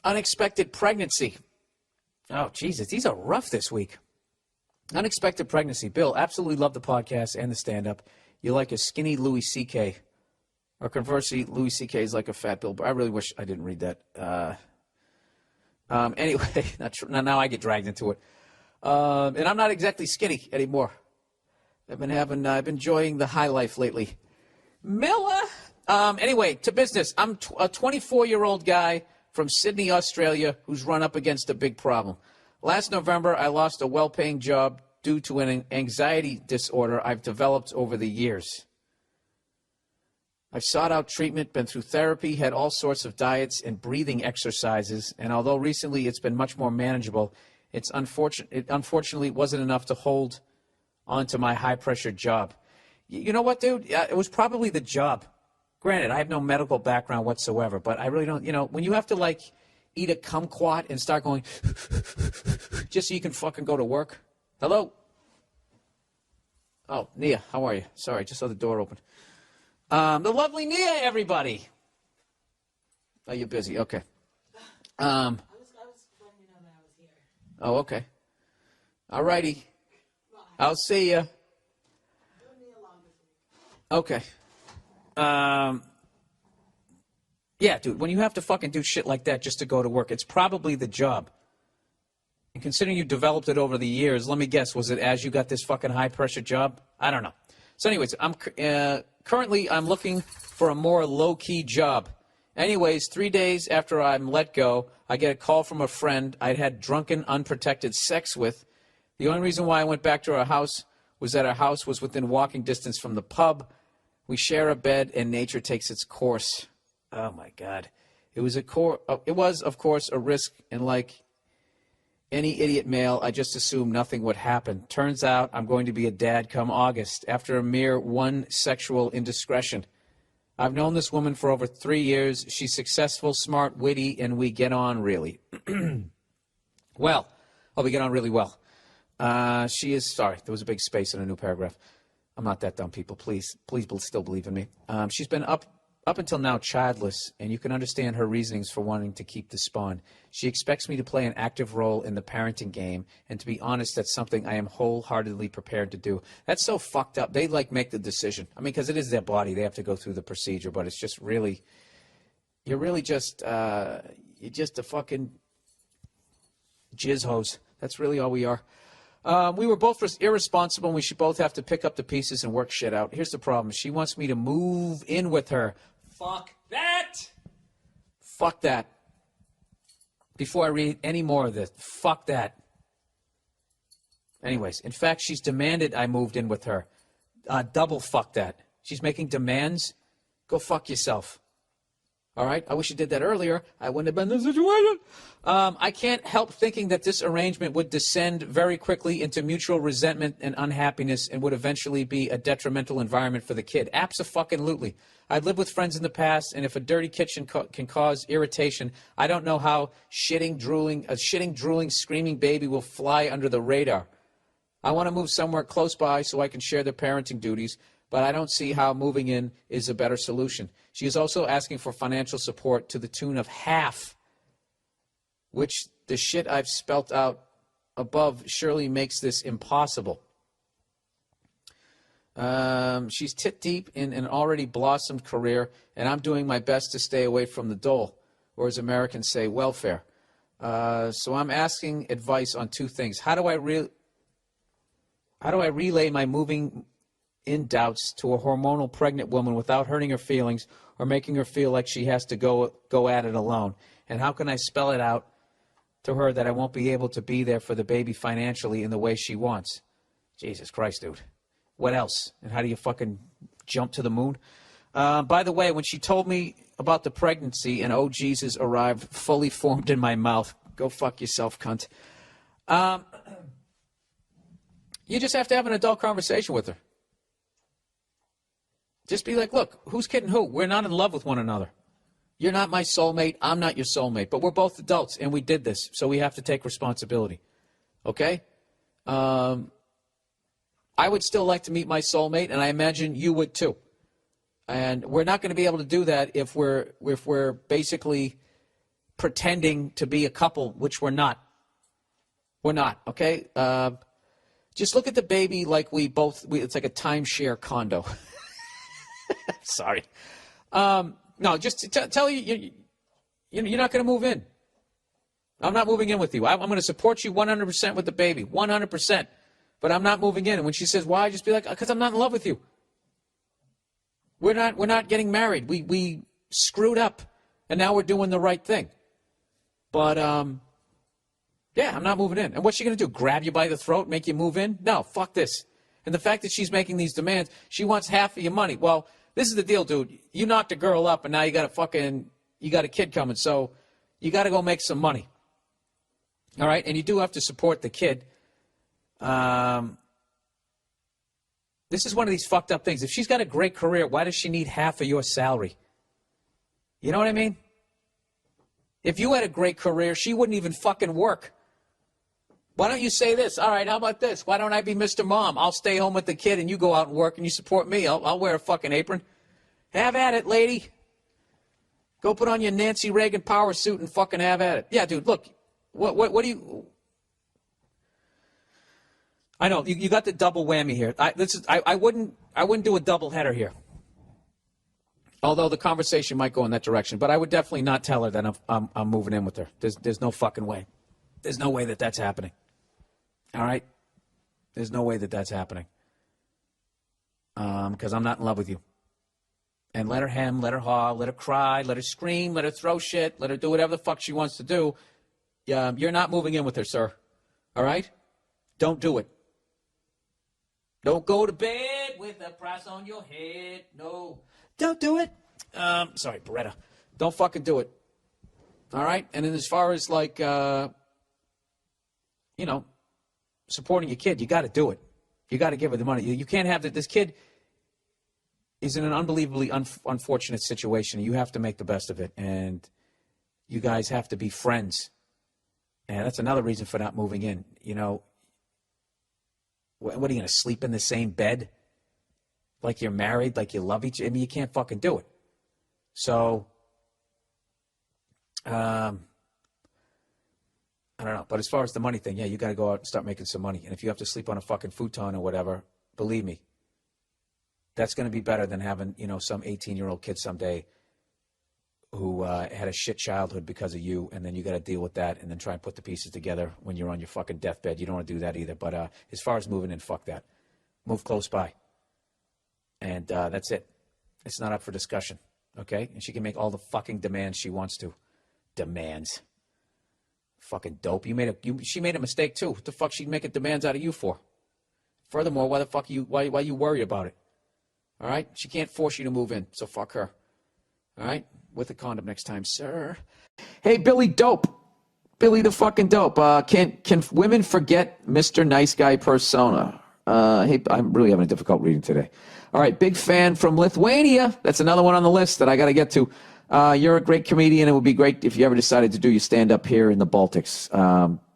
Unexpected pregnancy. Oh, Jesus, these are rough this week. Unexpected pregnancy. Bill, absolutely love the podcast and the stand-up. You're like a skinny Louis C.K. Or conversely, Louis C.K. is like a fat Bill Burr. I really wish I didn't read that. Anyway, now I get dragged into it. And I'm not exactly skinny anymore. I've been enjoying the high life lately. Miller. Anyway, to business. I'm a 24-year-old guy from Sydney, Australia, who's run up against a big problem. Last November, I lost a well-paying job due to an anxiety disorder I've developed over the years. I've sought out treatment, been through therapy, had all sorts of diets and breathing exercises, and although recently it's been much more manageable, it unfortunately wasn't enough to hold on to my high-pressure job. You know what, dude? It was probably the job. Granted, I have no medical background whatsoever, but I really don't, when you have to, like, eat a kumquat and start going just so you can fucking go to work. Hello? Oh, Nia, how are you? Sorry, I just saw the door open. The lovely Nia, everybody. Oh, you're busy. Okay. I was letting you know that I was here. Oh, okay. All righty. I'll see you. Okay. Yeah, dude, when you have to fucking do shit like that just to go to work, it's probably the job. And considering you developed it over the years, let me guess, was it as you got this fucking high-pressure job? I don't know. So anyways, currently I'm looking for a more low-key job. Anyways, 3 days after I'm let go, I get a call from a friend I'd had drunken, unprotected sex with. The only reason why I went back to our house was that our house was within walking distance from the pub. We share a bed, and nature takes its course. Oh, my God. It was, of course, a risk, and like any idiot male, I just assumed nothing would happen. Turns out I'm going to be a dad come August after a mere one sexual indiscretion. I've known this woman for over 3 years. She's successful, smart, witty, and we get on really. Well, we get on really well. She is, sorry, there was a big space in a new paragraph. I'm not that dumb, people. Please still believe in me. She's been up until now childless, and you can understand her reasonings for wanting to keep the spawn. She expects me to play an active role in the parenting game, and to be honest, that's something I am wholeheartedly prepared to do. That's so fucked up. They, make the decision. I mean, because it is their body. They have to go through the procedure, but it's just really, you're just a fucking jizz hose. That's really all we are. We were both irresponsible, and we should both have to pick up the pieces and work shit out. Here's the problem. She wants me to move in with her. Fuck that. Fuck that. Before I read any more of this, fuck that. Anyways, in fact, she's demanded I moved in with her. Double fuck that. She's making demands. Go fuck yourself. All right? I wish you did that earlier. I wouldn't have been in this situation. I can't help thinking that this arrangement would descend very quickly into mutual resentment and unhappiness and would eventually be a detrimental environment for the kid. Abso-fucking-lutely. I've lived with friends in the past, and if a dirty kitchen can cause irritation, I don't know how a shitting, drooling, screaming baby will fly under the radar. I want to move somewhere close by so I can share the parenting duties, but I don't see how moving in is a better solution. She is also asking for financial support to the tune of half, which the shit I've spelt out above surely makes this impossible. She's tit deep in an already blossomed career, and I'm doing my best to stay away from the dole, or as Americans say, welfare. So I'm asking advice on two things. How do I relay my moving in doubts to a hormonal pregnant woman without hurting her feelings or making her feel like she has to go at it alone? And how can I spell it out to her that I won't be able to be there for the baby financially in the way she wants? Jesus Christ, dude. What else? And how do you fucking jump to the moon? By the way, when she told me about the pregnancy and oh Jesus arrived fully formed in my mouth, go fuck yourself, cunt. You just have to have an adult conversation with her. Just be like, look, who's kidding who? We're not in love with one another. You're not my soulmate. I'm not your soulmate. But we're both adults, and we did this, so we have to take responsibility. Okay? I would still like to meet my soulmate, and I imagine you would too. And we're not going to be able to do that if we're basically pretending to be a couple, which we're not. We're not, okay? Just look at the baby like it's like a timeshare condo. Sorry. No, just to tell you, you're not going to move in. I'm not moving in with you. I'm going to support you 100% with the baby, 100%. But I'm not moving in. And when she says, why? Just be like, because I'm not in love with you. We're not getting married. We screwed up, and now we're doing the right thing. But, yeah, I'm not moving in. And what's she going to do, grab you by the throat, make you move in? No, fuck this. And the fact that she's making these demands, she wants half of your money. Well, this is the deal, dude. You knocked a girl up, and now you got a kid coming. So you got to go make some money. All right? And you do have to support the kid. This is one of these fucked up things. If she's got a great career, why does she need half of your salary? You know what I mean? If you had a great career, she wouldn't even fucking work. Why don't you say this? All right, how about this? Why don't I be Mr. Mom? I'll stay home with the kid and you go out and work and you support me. I'll wear a fucking apron. Have at it, lady. Go put on your Nancy Reagan power suit and fucking have at it. Yeah, dude, look. What do you... I know, you got the double whammy here. I wouldn't do a double header here. Although the conversation might go in that direction. But I would definitely not tell her that I'm moving in with her. There's no fucking way. There's no way that that's happening. All right? There's no way that that's happening. Because I'm not in love with you. And let her hem, let her haw, let her cry, let her scream, let her throw shit, let her do whatever the fuck she wants to do. You're not moving in with her, sir. All right? Don't do it. Don't go to bed with a price on your head. No. Don't do it. Sorry, Beretta. Don't fucking do it. All right? And then as far as, like, supporting your kid, you got to do it. You got to give her the money. You can't have that. This kid is in an unbelievably unfortunate situation. You have to make the best of it. And you guys have to be friends. And that's another reason for not moving in. You know, what are you going to sleep in the same bed? Like you're married, like you love each other? I mean, you can't fucking do it. So, I don't know. But as far as the money thing, yeah, you got to go out and start making some money. And if you have to sleep on a fucking futon or whatever, believe me, that's going to be better than having, some 18-year-old kid someday who had a shit childhood because of you, and then you got to deal with that and then try and put the pieces together when you're on your fucking deathbed. You don't want to do that either. But as far as moving in, fuck that. Move close by. And that's it. It's not up for discussion, okay? And she can make all the fucking demands she wants to. Demands. Fucking dope. She made a mistake too. What the fuck she'd making demands out of you for? Furthermore, why the fuck why you worry about it? All right? She can't force you to move in, so fuck her. All right? With a condom next time, sir. Hey, Billy Dope. Billy the fucking Dope. Can women forget Mr. Nice Guy persona? Hey, I'm really having a difficult reading today. All right, big fan from Lithuania. That's another one on the list that I got to get to. You're a great comedian. It would be great if you ever decided to do your stand-up here in the Baltics.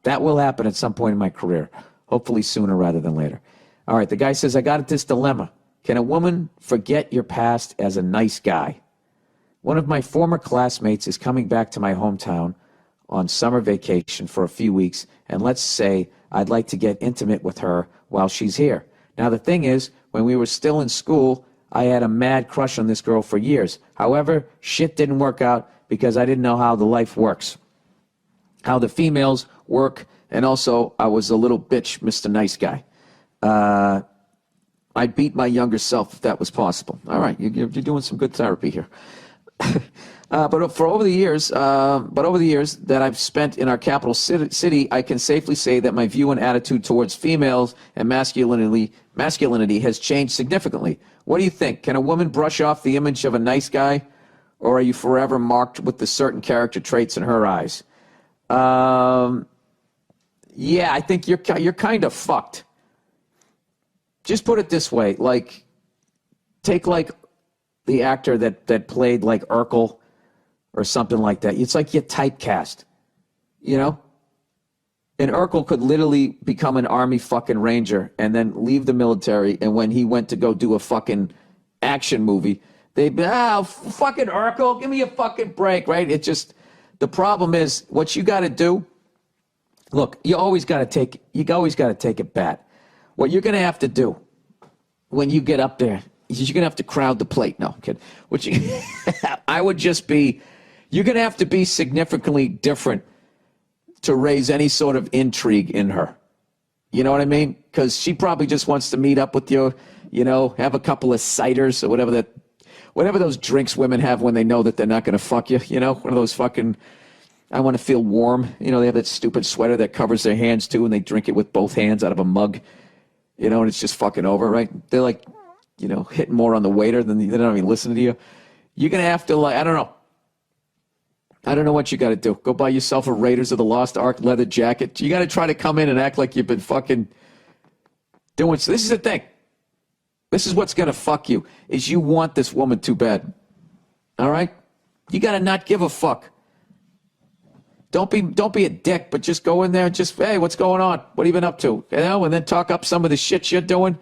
That will happen at some point in my career, hopefully sooner rather than later. All right, the guy says, I got this dilemma. Can a woman forget your past as a nice guy? One of my former classmates is coming back to my hometown on summer vacation for a few weeks, and let's say I'd like to get intimate with her while she's here. Now, the thing is, when we were still in school, I had a mad crush on this girl for years. However, shit didn't work out because I didn't know how the life works, how the females work, and also I was a little bitch, Mr. Nice Guy. I'd beat my younger self if that was possible. All right, you're doing some good therapy here. But over the years that I've spent in our capital city, I can safely say that my view and attitude towards females and masculinity has changed significantly. What do you think? Can a woman brush off the image of a nice guy, or are you forever marked with the certain character traits in her eyes? Yeah, I think you're kind of fucked. Just put it this way, take the actor that played like Urkel or something like that. It's like you're typecast, And Urkel could literally become an army fucking ranger and then leave the military, and when he went to go do a fucking action movie, they'd be, fucking Urkel, give me a fucking break, right? The problem is, what you got to do, look, you always got to take it back. What you're going to have to do when you get up there is you're going to have to crowd the plate. No, kid. I would just be, you're going to have to be significantly different to raise any sort of intrigue in her. You know what I mean? Because she probably just wants to meet up with you, have a couple of ciders or whatever those drinks women have when they know that they're not going to fuck you, one of those fucking, I want to feel warm. They have that stupid sweater that covers their hands too, and they drink it with both hands out of a mug, and it's just fucking over, right? They're like, hitting more on the waiter than they don't even listen to you. You're going to have to, I don't know. I don't know what you got to do. Go buy yourself a Raiders of the Lost Ark leather jacket. You got to try to come in and act like you've been fucking doing. So this is the thing. This is what's going to fuck you, is you want this woman too bad. All right? You got to not give a fuck. Don't be a dick, but just go in there and just, hey, what's going on? What have you been up to? And then talk up some of the shit you're doing.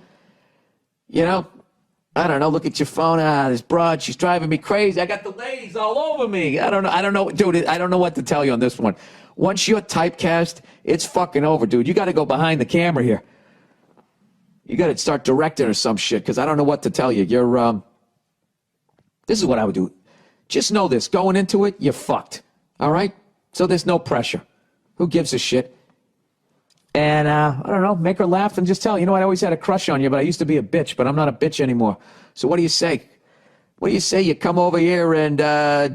I don't know, look at your phone. This broad, she's driving me crazy. I got the ladies all over me. I don't know, dude, I don't know what to tell you on this one. Once you're typecast, it's fucking over, dude. You got to go behind the camera here. You got to start directing or some shit, because I don't know what to tell you. This is what I would do. Just know this. Going into it, you're fucked. All right? So there's no pressure. Who gives a shit? And, I don't know, make her laugh and just tell her, I always had a crush on you, but I used to be a bitch, but I'm not a bitch anymore. So what do you say? What do you say? You come over here and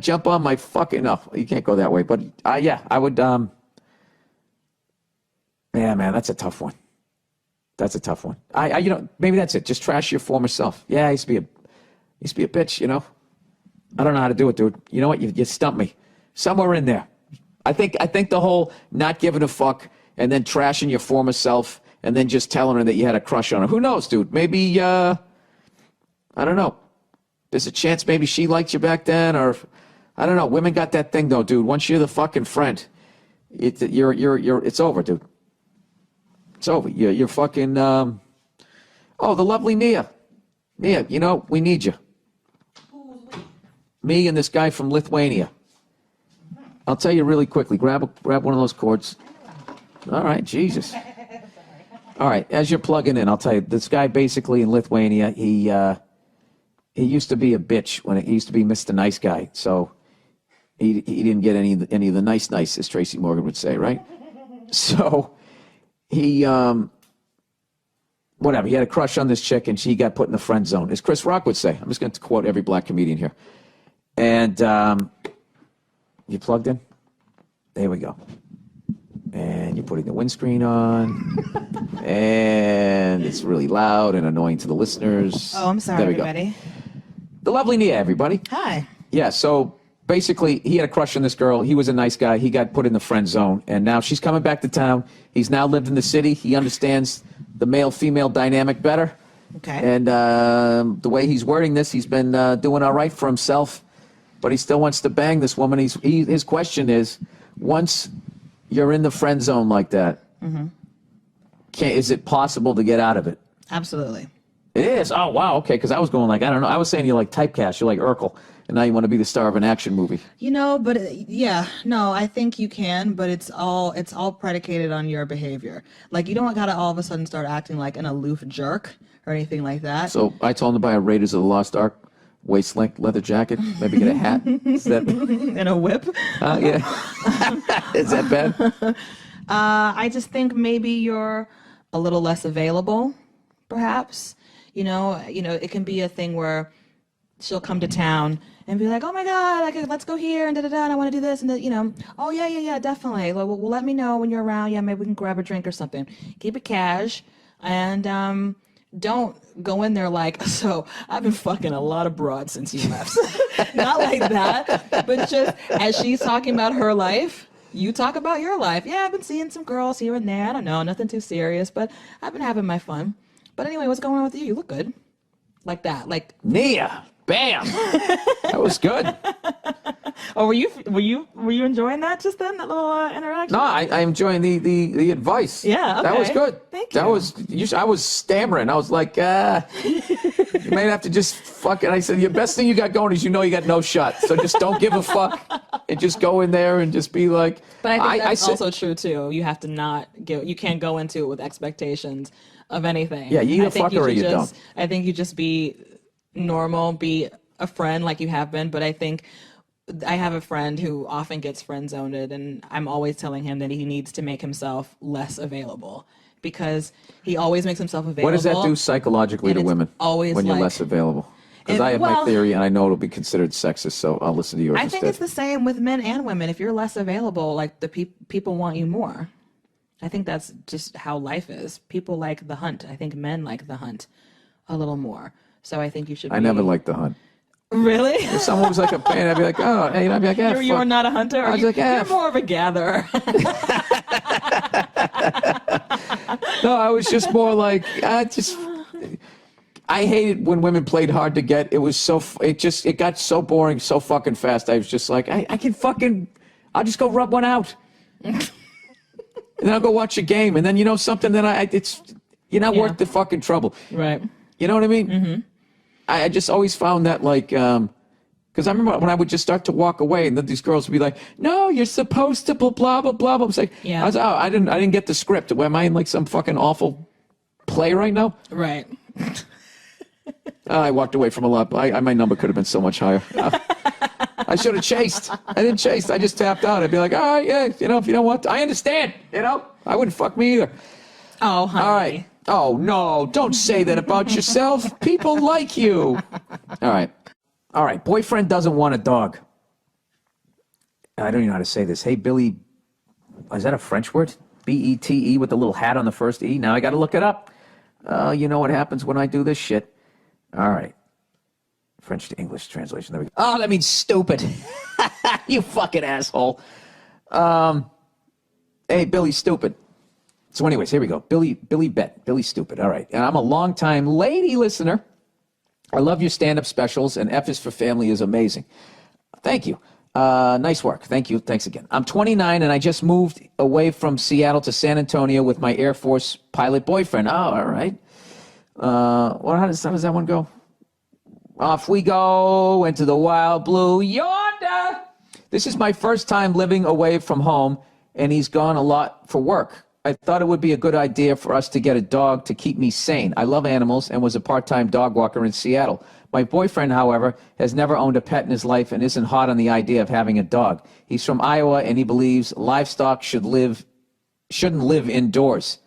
jump on my fucking... No, you can't go that way. But, yeah, I would... Yeah, man, that's a tough one. That's a tough one. Maybe that's it. Just trash your former self. Yeah, I used to be a bitch, I don't know how to do it, dude. You know what? You stumped me. Somewhere in there. I think the whole not giving a fuck and then trashing your former self and then just telling her that you had a crush on her. Who knows, dude? Maybe, I don't know. There's a chance maybe she liked you back then, or I don't know. Women got that thing though, dude. Once you're the fucking friend, it's over, dude. It's over. You're fucking, the lovely Nia. Nia, we need you. Me and this guy from Lithuania. I'll tell you really quickly. Grab one of those cords. All right, Jesus. All right, as you're plugging in, I'll tell you, this guy basically in Lithuania, he used to be a bitch when he used to be Mr. Nice Guy. So he didn't get any of the nice, as Tracy Morgan would say, right? So he, whatever, he had a crush on this chick and she got put in the friend zone, as Chris Rock would say. I'm just going to quote every black comedian here. And you plugged in? There we go. And you're putting the windscreen on, and it's really loud and annoying to the listeners. Oh, I'm sorry, everybody. Go. The lovely Nia, everybody. Hi. Yeah, so basically, he had a crush on this girl. He was a nice guy. He got put in the friend zone, and now she's coming back to town. He's now lived in the city. He understands the male-female dynamic better. Okay. And the way he's wording this, he's been doing all right for himself, but he still wants to bang this woman. His question is, once you're in the friend zone like that, is it possible to get out of it? Absolutely. It is? Oh, wow, okay, because I was going like, I don't know. I was saying you're like typecast. You're like Urkel, and now you want to be the star of an action movie. But I think you can, but it's all predicated on your behavior. Like, you don't gotta all of a sudden start acting like an aloof jerk or anything like that. So I told him to buy a Raiders of the Lost Ark waist-length leather jacket, maybe get a hat. Is that... And a whip? Yeah. Is that bad? I just think maybe you're a little less available, perhaps. It can be a thing where she'll come to town and be like, oh my God, let's go here and and I want to do this and that, oh yeah, definitely. Well, let me know when you're around. Yeah, maybe we can grab a drink or something. Keep it cash and don't go in there like, so I've been fucking a lot of broads since you left. Not like that, but just as she's talking about her life, you talk about your life. Yeah, I've been seeing some girls here and there. I don't know, nothing too serious, but I've been having my fun. But anyway, what's going on with you? You look good. Like that. Like Nia. Bam. That was good. Oh, were you enjoying that just then, that little interaction? No, I'm enjoying the advice. Yeah, okay. That was good. Thank you. I was stammering. I was like, you may have to just fucking. I said, the best thing you got going is you got no shot. So just don't give a fuck and just go in there and just be like. But I think that's said- also true too. You have to not you can't go into it with expectations of anything. Yeah, you either I think fuck her or should you just, don't. I think you just be normal, be a friend like you have been. But I think I have a friend who often gets friend zoned, and I'm always telling him that he needs to make himself less available because he always makes himself available. What does that do psychologically And to it's women always when you're like- less available? Because It- I have my well- theory, and I know it'll be considered sexist, so I'll listen to yours I instead. think it's the same with men and women. If you're less available, like the people want you more. I think that's just how life is. People like the hunt. I think men like the hunt a little more. So I think you should. I never liked the hunt. Really. If someone was like a fan, I'd be like, oh, hey, I'd be like, ah, You are fuck. not a hunter. I was like, you're ah, more of a gatherer. No, I was just more like, I hated when women played hard to get. It was so, it got so boring so fucking fast. I was just like, I can fucking, I'll just go rub one out. And then I'll go watch a game. And then, you know something, then you're not worth the fucking trouble. Right. You know what I mean? Mm-hmm. I just always found that like, because I remember when I would just start to walk away, and then these girls would be like, "No, you're supposed to blah blah blah blah." I was like, Yeah. I didn't get the script. Am I in like some fucking awful play right now? Right. I walked away from a lot. My number could have been so much higher. I should have chased. I didn't chase. I just tapped out. I'd be like, all right, yeah, you know, if you don't want to, I understand. You know, I wouldn't fuck me either. Oh, honey. All right. Oh, no, don't say that about yourself. People like you. All right. All right. Boyfriend doesn't want a dog. I don't even know how to say this. Hey, Billy, is that a French word? B-E-T-E with the little hat on the first E? Now I got to look it up. You know what happens when I do this shit. All right. French to English translation. There we go. Oh, that means stupid. You fucking asshole. Hey, Billy, stupid. So anyways, here we go. Billy Bet. Billy Stupid. All right. And I'm a longtime lady listener. I love your stand-up specials, and F is for Family is amazing. Thank you. Nice work. Thank you. Thanks again. I'm 29, and I just moved away from Seattle to San Antonio with my Air Force pilot boyfriend. Oh, all right. How does that one go? Off we go into the wild blue yonder. This is my first time living away from home, and he's gone a lot for work. I thought it would be a good idea for us to get a dog to keep me sane. I love animals and was a part-time dog walker in Seattle. My boyfriend, however, has never owned a pet in his life and isn't hot on the idea of having a dog. He's from Iowa, and he believes livestock shouldn't live indoors.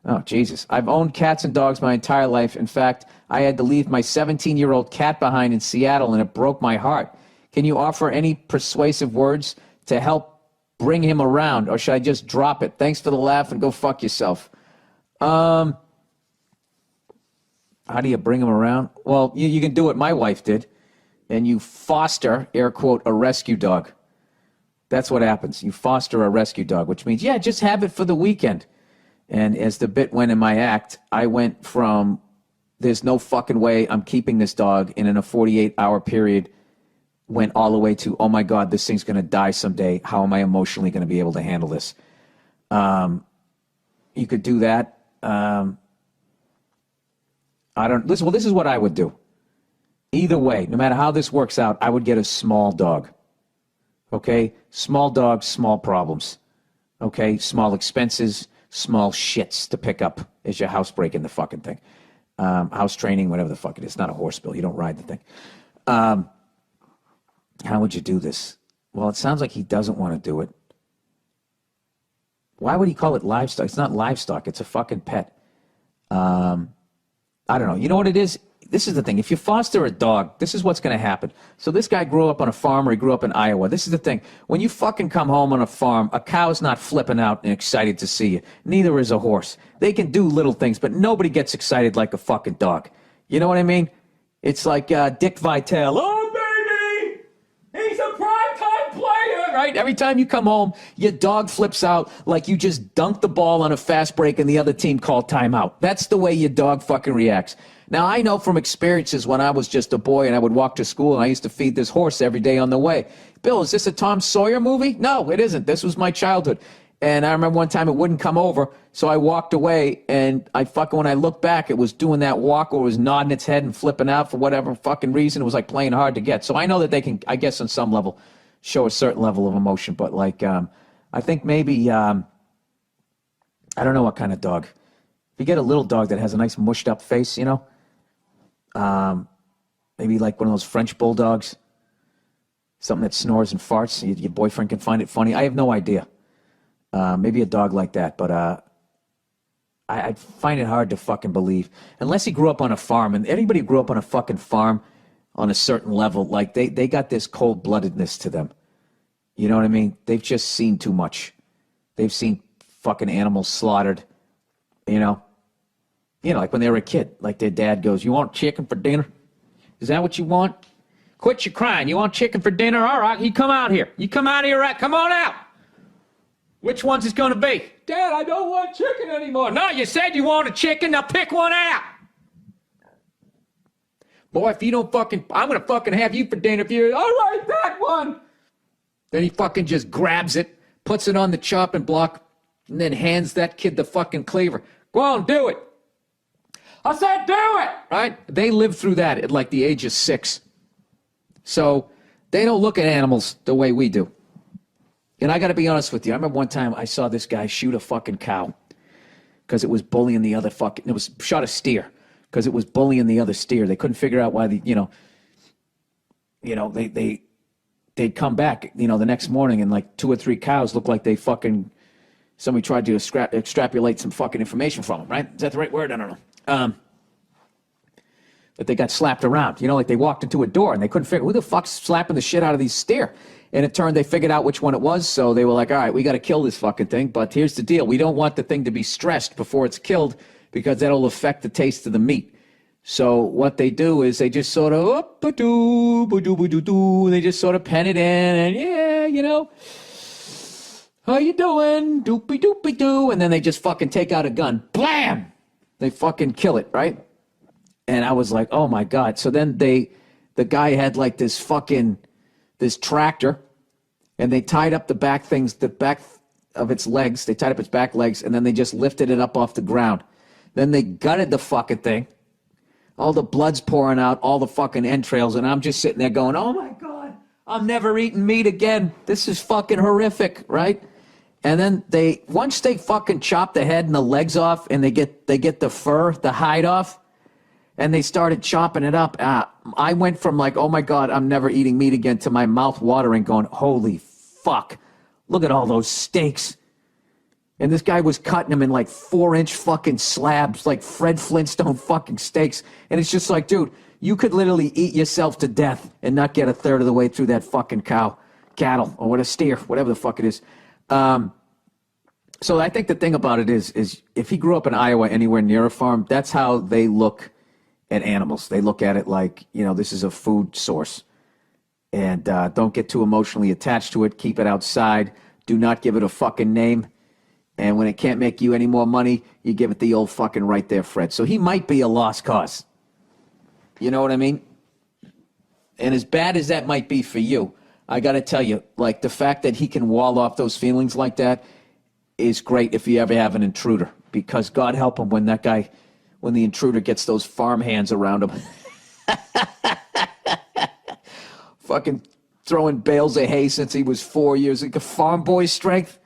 Oh, Jesus. I've owned cats and dogs my entire life. In fact, I had to leave my 17-year-old cat behind in Seattle, and it broke my heart. Can you offer any persuasive words to help bring him around, or should I just drop it? Thanks for the laugh and go fuck yourself. How do you bring him around? Well, you can do what my wife did, and you foster, air quote, a rescue dog. That's what happens. You foster a rescue dog, which means, yeah, just have it for the weekend. And as the bit went in my act, I went from, there's no fucking way I'm keeping this dog, and in a 48-hour period, went all the way to, oh my God, this thing's going to die someday. How am I emotionally going to be able to handle this? You could do that. This is what I would do. Either way, no matter how this works out, I would get a small dog. Okay? Small dogs, small problems. Okay? Small expenses, small shits to pick up as you're housebreaking the fucking thing. House training, whatever the fuck it is. It's not a horse, Bill. You don't ride the thing. How would you do this? Well, it sounds like he doesn't want to do it. Why would he call it livestock? It's not livestock. It's a fucking pet. I don't know. You know what it is? This is the thing. If you foster a dog, this is what's going to happen. So this guy grew up on a farm, or he grew up in Iowa. This is the thing. When you fucking come home on a farm, a cow's not flipping out and excited to see you. Neither is a horse. They can do little things, but nobody gets excited like a fucking dog. You know what I mean? It's like Dick Vitale. Oh, baby! He's a primetime player! Right? Every time you come home, your dog flips out like you just dunked the ball on a fast break and the other team called timeout. That's the way your dog fucking reacts. Now, I know from experiences when I was just a boy and I would walk to school and I used to feed this horse every day on the way. Bill, is this a Tom Sawyer movie? No, it isn't. This was my childhood. And I remember one time it wouldn't come over, so I walked away, and when I looked back, it was doing that walk or it was nodding its head and flipping out for whatever fucking reason. It was like playing hard to get. So I know that they can, I guess on some level, show a certain level of emotion. But like, I think maybe, I don't know what kind of dog. If you get a little dog that has a nice mushed up face, you know, maybe like one of those French bulldogs, something that snores and farts, your boyfriend can find it funny. I have no idea. Maybe a dog like that, but I find it hard to fucking believe. Unless he grew up on a farm, and anybody who grew up on a fucking farm on a certain level, like they got this cold-bloodedness to them. You know what I mean? They've just seen too much. They've seen fucking animals slaughtered, you know? You know, like when they were a kid, like their dad goes, "You want chicken for dinner? Is that what you want? Quit your crying. You want chicken for dinner? All right, you come out here. You come out here, right? Come on out. Which one's it going to be?" "Dad, I don't want chicken anymore." "No, you said you wanted chicken. Now pick one out." "Boy, if you don't fucking, I'm going to fucking have you for dinner if you, all right, that one." Then he fucking just grabs it, puts it on the chopping block, and then hands that kid the fucking cleaver. "Go on, do it." "I said do it!" Right? They lived through that at like the age of 6. So they don't look at animals the way we do. And I got to be honest with you. I remember one time I saw this guy shoot a fucking cow because it was bullying the other fucking, it was shot a steer because it was bullying the other steer. They couldn't figure out why they'd come back, the next morning and like 2 or 3 cows looked like they fucking, somebody tried to extrapolate some fucking information from them, right? Is that the right word? I don't know. That they got slapped around, like they walked into a door and they couldn't figure, who the fuck's slapping the shit out of these steer? And it turned, they figured out which one it was, so they were like, all right, we got to kill this fucking thing, but here's the deal. We don't want the thing to be stressed before it's killed because that'll affect the taste of the meat. So what they do is they just sort of, they just sort of pen it in and, yeah, how you doing? Doopy doopy doo. And then they just fucking take out a gun. Blam! They fucking kill it, right? And I was like, oh my God. So then the guy had like this tractor, and they tied up the back of its legs. They tied up its back legs, and then they just lifted it up off the ground. Then they gutted the fucking thing. All the blood's pouring out, all the fucking entrails, and I'm just sitting there going, oh my God, I'm never eating meat again. This is fucking horrific, right? And then once they fucking chop the head and the legs off, and they get the fur, the hide off, and they started chopping it up. I went from like, oh my God, I'm never eating meat again, to my mouth watering, going, holy fuck, look at all those steaks. And this guy was cutting them in like 4-inch fucking slabs, like Fred Flintstone fucking steaks. And it's just like, dude, you could literally eat yourself to death and not get a third of the way through that fucking cattle, or what, a steer, whatever the fuck it is. So I think the thing about it is if he grew up in Iowa, anywhere near a farm, that's how they look at animals. They look at it like, this is a food source. And don't get too emotionally attached to it. Keep it outside. Do not give it a fucking name. And when it can't make you any more money, you give it the old fucking right there, Fred. So he might be a lost cause. You know what I mean? And as bad as that might be for you, I got to tell you, like, the fact that he can wall off those feelings like that is great if you ever have an intruder. Because God help him when the intruder gets those farm hands around him. Fucking throwing bales of hay since he was 4 years, like a farm boy strength.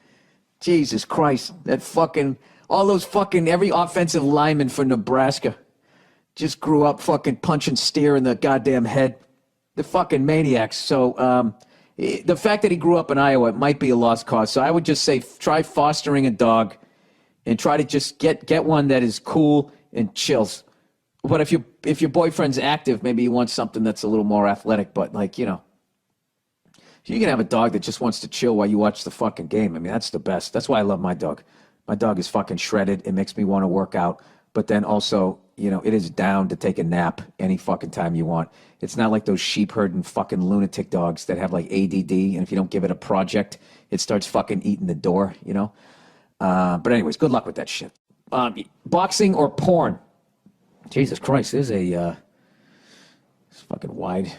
Jesus Christ, every offensive lineman for Nebraska just grew up fucking punching steer in the goddamn head. The fucking maniacs. So the fact that he grew up in Iowa, it might be a lost cause. So I would just say try fostering a dog and try to just get one that is cool and chills. But if your boyfriend's active, maybe you want something that's a little more athletic, but like, you can have a dog that just wants to chill while you watch the fucking game. I mean, that's the best. That's why I love my dog. My dog is fucking shredded. It makes me want to work out. But then also, it is down to take a nap any fucking time you want. It's not like those sheep herding fucking lunatic dogs that have like ADD, and if you don't give it a project, it starts fucking eating the door, But anyways, good luck with that shit. Boxing or porn? Jesus Christ, there's a fucking wide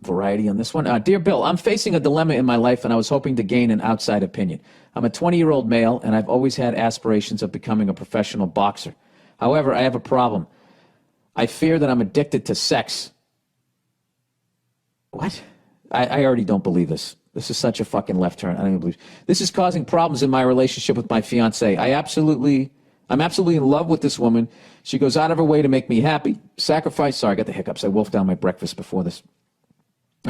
variety on this one. Dear Bill, I'm facing a dilemma in my life, and I was hoping to gain an outside opinion. I'm a 20-year-old male, and I've always had aspirations of becoming a professional boxer. However, I have a problem. I fear that I'm addicted to sex. What? I already don't believe this. This is such a fucking left turn. I don't even believe. This is causing problems in my relationship with my fiance. I'm absolutely in love with this woman. She goes out of her way to make me happy. Sacrifice. Sorry, I got the hiccups. I wolfed down my breakfast before this.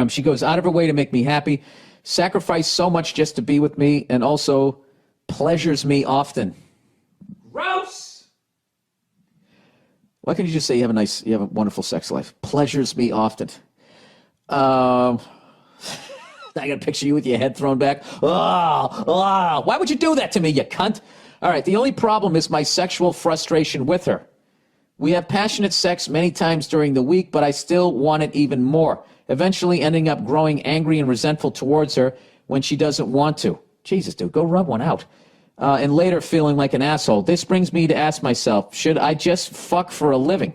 She goes out of her way to make me happy. Sacrifice so much just to be with me, and also pleasures me often. Gross. Why can't you just say you have a wonderful sex life? Pleasures me often. I got a picture of you with your head thrown back. Why would you do that to me, you cunt? All right, the only problem is my sexual frustration with her. We have passionate sex many times during the week, but I still want it even more, eventually ending up growing angry and resentful towards her when she doesn't want to. Jesus, dude, go rub one out. And later feeling like an asshole. This brings me to ask myself, should I just fuck for a living?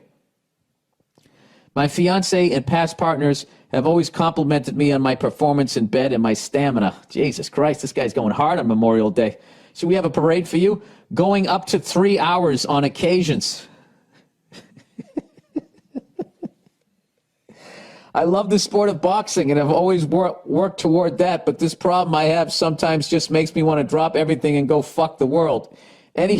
My fiance and past partners have always complimented me on my performance in bed and my stamina. Jesus Christ, this guy's going hard on Memorial Day. Should we have a parade for you? Going up to 3 hours on occasions. I love the sport of boxing, and I've always worked toward that, but this problem I have sometimes just makes me want to drop everything and go fuck the world. Any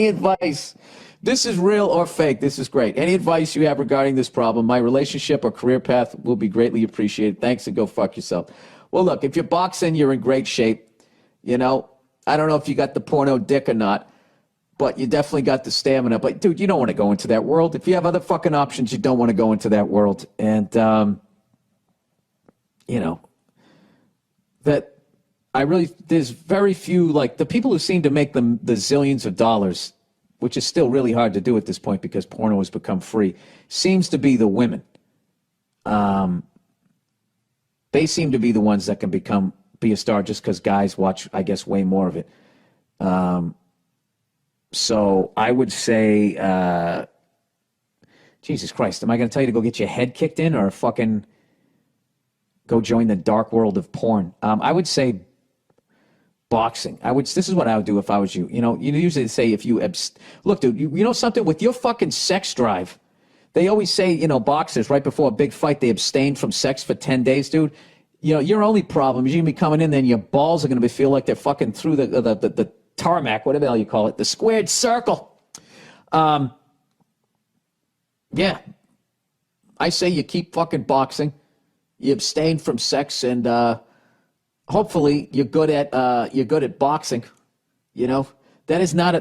advice? This is real or fake. This is great. Any advice you have regarding this problem, my relationship or career path will be greatly appreciated. Thanks, and go fuck yourself. Well, look, if you're boxing, you're in great shape. You know, I don't know if you got the porno dick or not, but you definitely got the stamina. But, dude, you don't want to go into that world. If you have other fucking options, you don't want to go into that world. And, you know, there's very few, like, the people who seem to make the zillions of dollars, which is still really hard to do at this point because porno has become free, seems to be the women. They seem to be the ones that can be a star just because guys watch, I guess, way more of it. So I would say, Jesus Christ, am I going to tell you to go get your head kicked in or fucking go join the dark world of porn? I would say boxing. This is what I would do if I was you. You know, you usually say if you look, dude, you know something with your fucking sex drive. They always say, you know, boxers right before a big fight they abstain from sex for 10 days, dude. You know, your only problem is you're gonna be coming in there and your balls are gonna feel like they're fucking through the tarmac, whatever the hell you call it, the squared circle. Yeah, I say you keep fucking boxing, you abstain from sex, and hopefully you're good at boxing. You know, that's not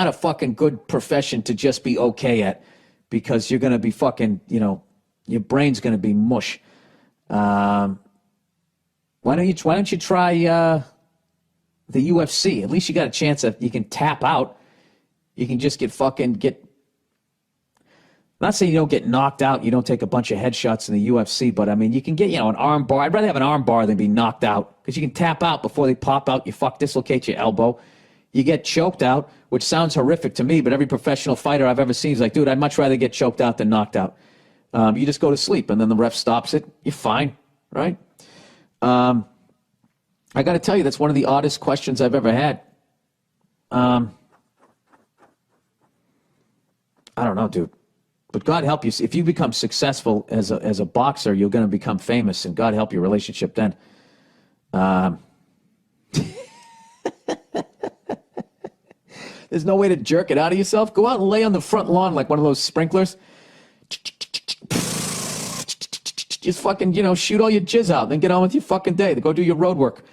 a fucking good profession to just be okay at, because you're gonna be fucking, you know, your brain's gonna be mush. Why don't you try the UFC? At least you got a chance that you can tap out. You can just not saying you don't get knocked out, you don't take a bunch of headshots in the UFC, but I mean, you can get, you know, an arm bar. I'd rather have an arm bar than be knocked out, because you can tap out before they pop out. You dislocate your elbow. You get choked out, which sounds horrific to me, but every professional fighter I've ever seen is like, dude, I'd much rather get choked out than knocked out. You just go to sleep, and then the ref stops it. You're fine, right? I got to tell you, that's one of the oddest questions I've ever had. I don't know, dude. But God help you. If you become successful as a boxer, you're going to become famous, and God help your relationship then. There's no way to jerk it out of yourself. Go out and lay on the front lawn like one of those sprinklers. Just fucking, you know, shoot all your jizz out, then get on with your fucking day. Go do your road work.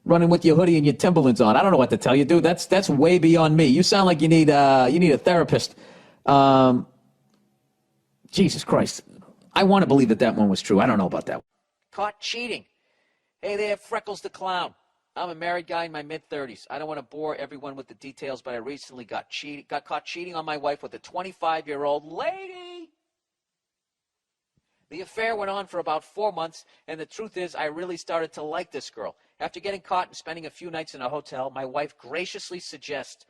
Running with your hoodie and your Timberlands on. I don't know what to tell you, dude. That's way beyond me. You sound like you need a therapist. Jesus Christ. I want to believe that one was true. I don't know about that. Caught cheating. Hey there, Freckles the Clown. I'm a married guy in my mid-30s. I don't want to bore everyone with the details, but I recently got caught cheating on my wife with a 25-year-old lady. The affair went on for about 4 months, and the truth is I really started to like this girl. After getting caught and spending a few nights in a hotel, my wife graciously suggests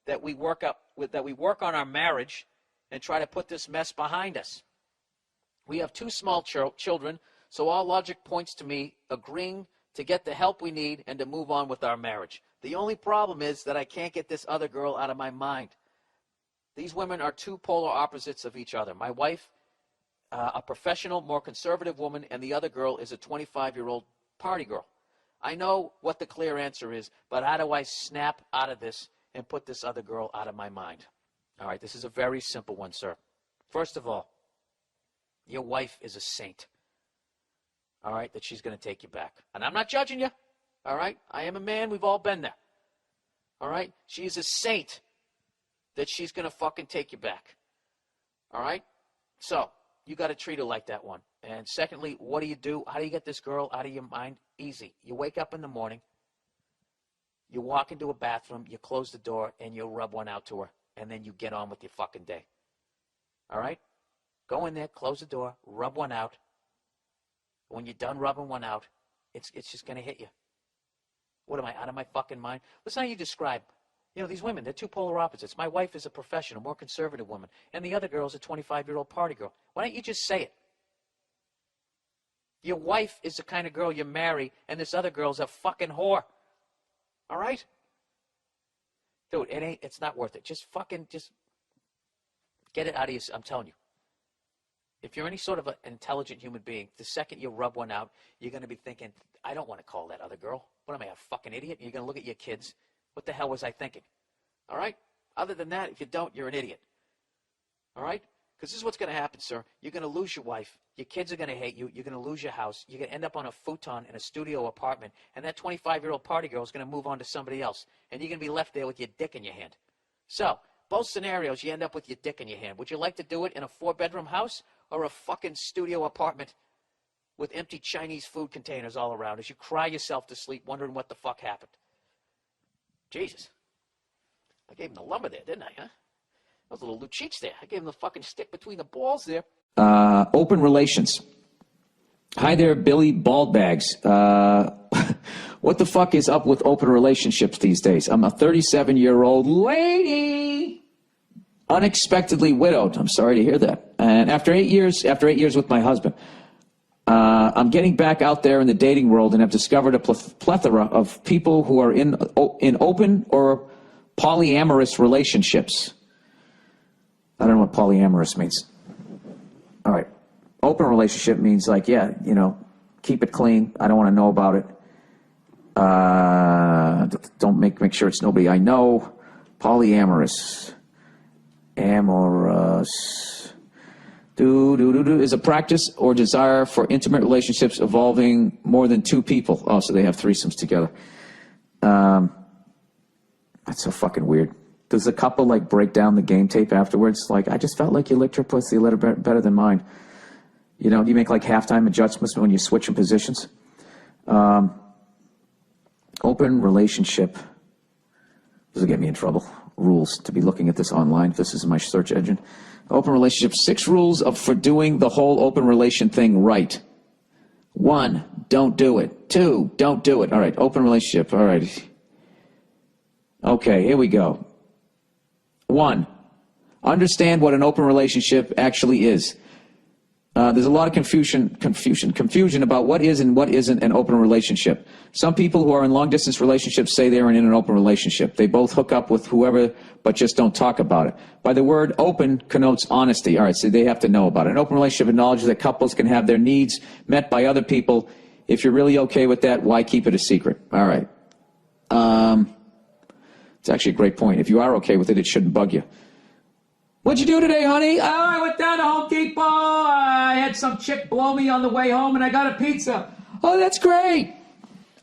that we work on our marriage and try to put this mess behind us. We have 2 small children, so all logic points to me agreeing to get the help we need and to move on with our marriage. The only problem is that I can't get this other girl out of my mind. These women are 2 polar opposites of each other. My wife, a professional, more conservative woman, and the other girl is a 25-year-old party girl. I know what the clear answer is, but how do I snap out of this and put this other girl out of my mind? All right, this is a very simple one, sir. First of all, your wife is a saint. All right, that she's going to take you back. And I'm not judging you. All right, I am a man. We've all been there. All right, she is a saint that she's going to fucking take you back. All right, so you got to treat her like that one. And secondly, what do you do? How do you get this girl out of your mind? Easy. You wake up in the morning, you walk into a bathroom, you close the door, and you rub one out to her. And then you get on with your fucking day. All right? Go in there, close the door, rub one out. When you're done rubbing one out, it's just going to hit you. What am I, out of my fucking mind? Listen how you describe, these women, they're two polar opposites. My wife is a professional, more conservative woman, and the other girl's a 25-year-old party girl. Why don't you just say it? Your wife is the kind of girl you marry, and this other girl's a fucking whore. All right? Dude, it's not worth it. Just get it out of you. I'm telling you. If you're any sort of an intelligent human being, the second you rub one out, you're going to be thinking, I don't want to call that other girl. What am I, a fucking idiot? You're going to look at your kids. What the hell was I thinking? All right? Other than that, if you don't, you're an idiot. All right? Because this is what's going to happen, sir. You're going to lose your wife. Your kids are going to hate you. You're going to lose your house. You're going to end up on a futon in a studio apartment. And that 25-year-old party girl is going to move on to somebody else. And you're going to be left there with your dick in your hand. So, both scenarios, you end up with your dick in your hand. Would you like to do it in a 4-bedroom house or a fucking studio apartment with empty Chinese food containers all around as you cry yourself to sleep wondering what the fuck happened? Jesus. I gave him the lumber there, didn't I, huh? That was a little Lucic there. I gave him the fucking stick between the balls there. Open relations. Hi there, Billy Baldbags. What the fuck is up with open relationships these days? I'm a 37-year-old lady, unexpectedly widowed. I'm sorry to hear that. And after 8 years with my husband, I'm getting back out there in the dating world and have discovered a plethora of people who are in open or polyamorous relationships. I don't know what polyamorous means. All right. Open relationship means like, keep it clean. I don't want to know about it. Don't make sure it's nobody I know. Polyamorous. Amorous. Is a practice or desire for intimate relationships involving more than two people. Oh, so they have threesomes together. That's so fucking weird. Does the couple break down the game tape afterwards? I just felt like you licked her pussy a little bit better than mine. Do you make halftime adjustments when you switch in positions? Open relationship. This will get me in trouble. Rules to be looking at this online. This is my search engine. Open relationship. 6 rules for doing the whole open relation thing right. 1, don't do it. 2, don't do it. All right, open relationship. All right. Okay, here we go. 1, understand what an open relationship actually is. There's a lot of confusion about what is and what isn't an open relationship. Some people who are in long-distance relationships say they are in an open relationship. They both hook up with whoever, but just don't talk about it. By the word open connotes honesty. All right, so they have to know about it. An open relationship acknowledges that couples can have their needs met by other people. If you're really okay with that, why keep it a secret? All right. It's actually a great point. If you are okay with it, it shouldn't bug you. What'd you do today, honey? Oh, I went down to Home Depot. I had some chick blow me on the way home, and I got a pizza. Oh, that's great.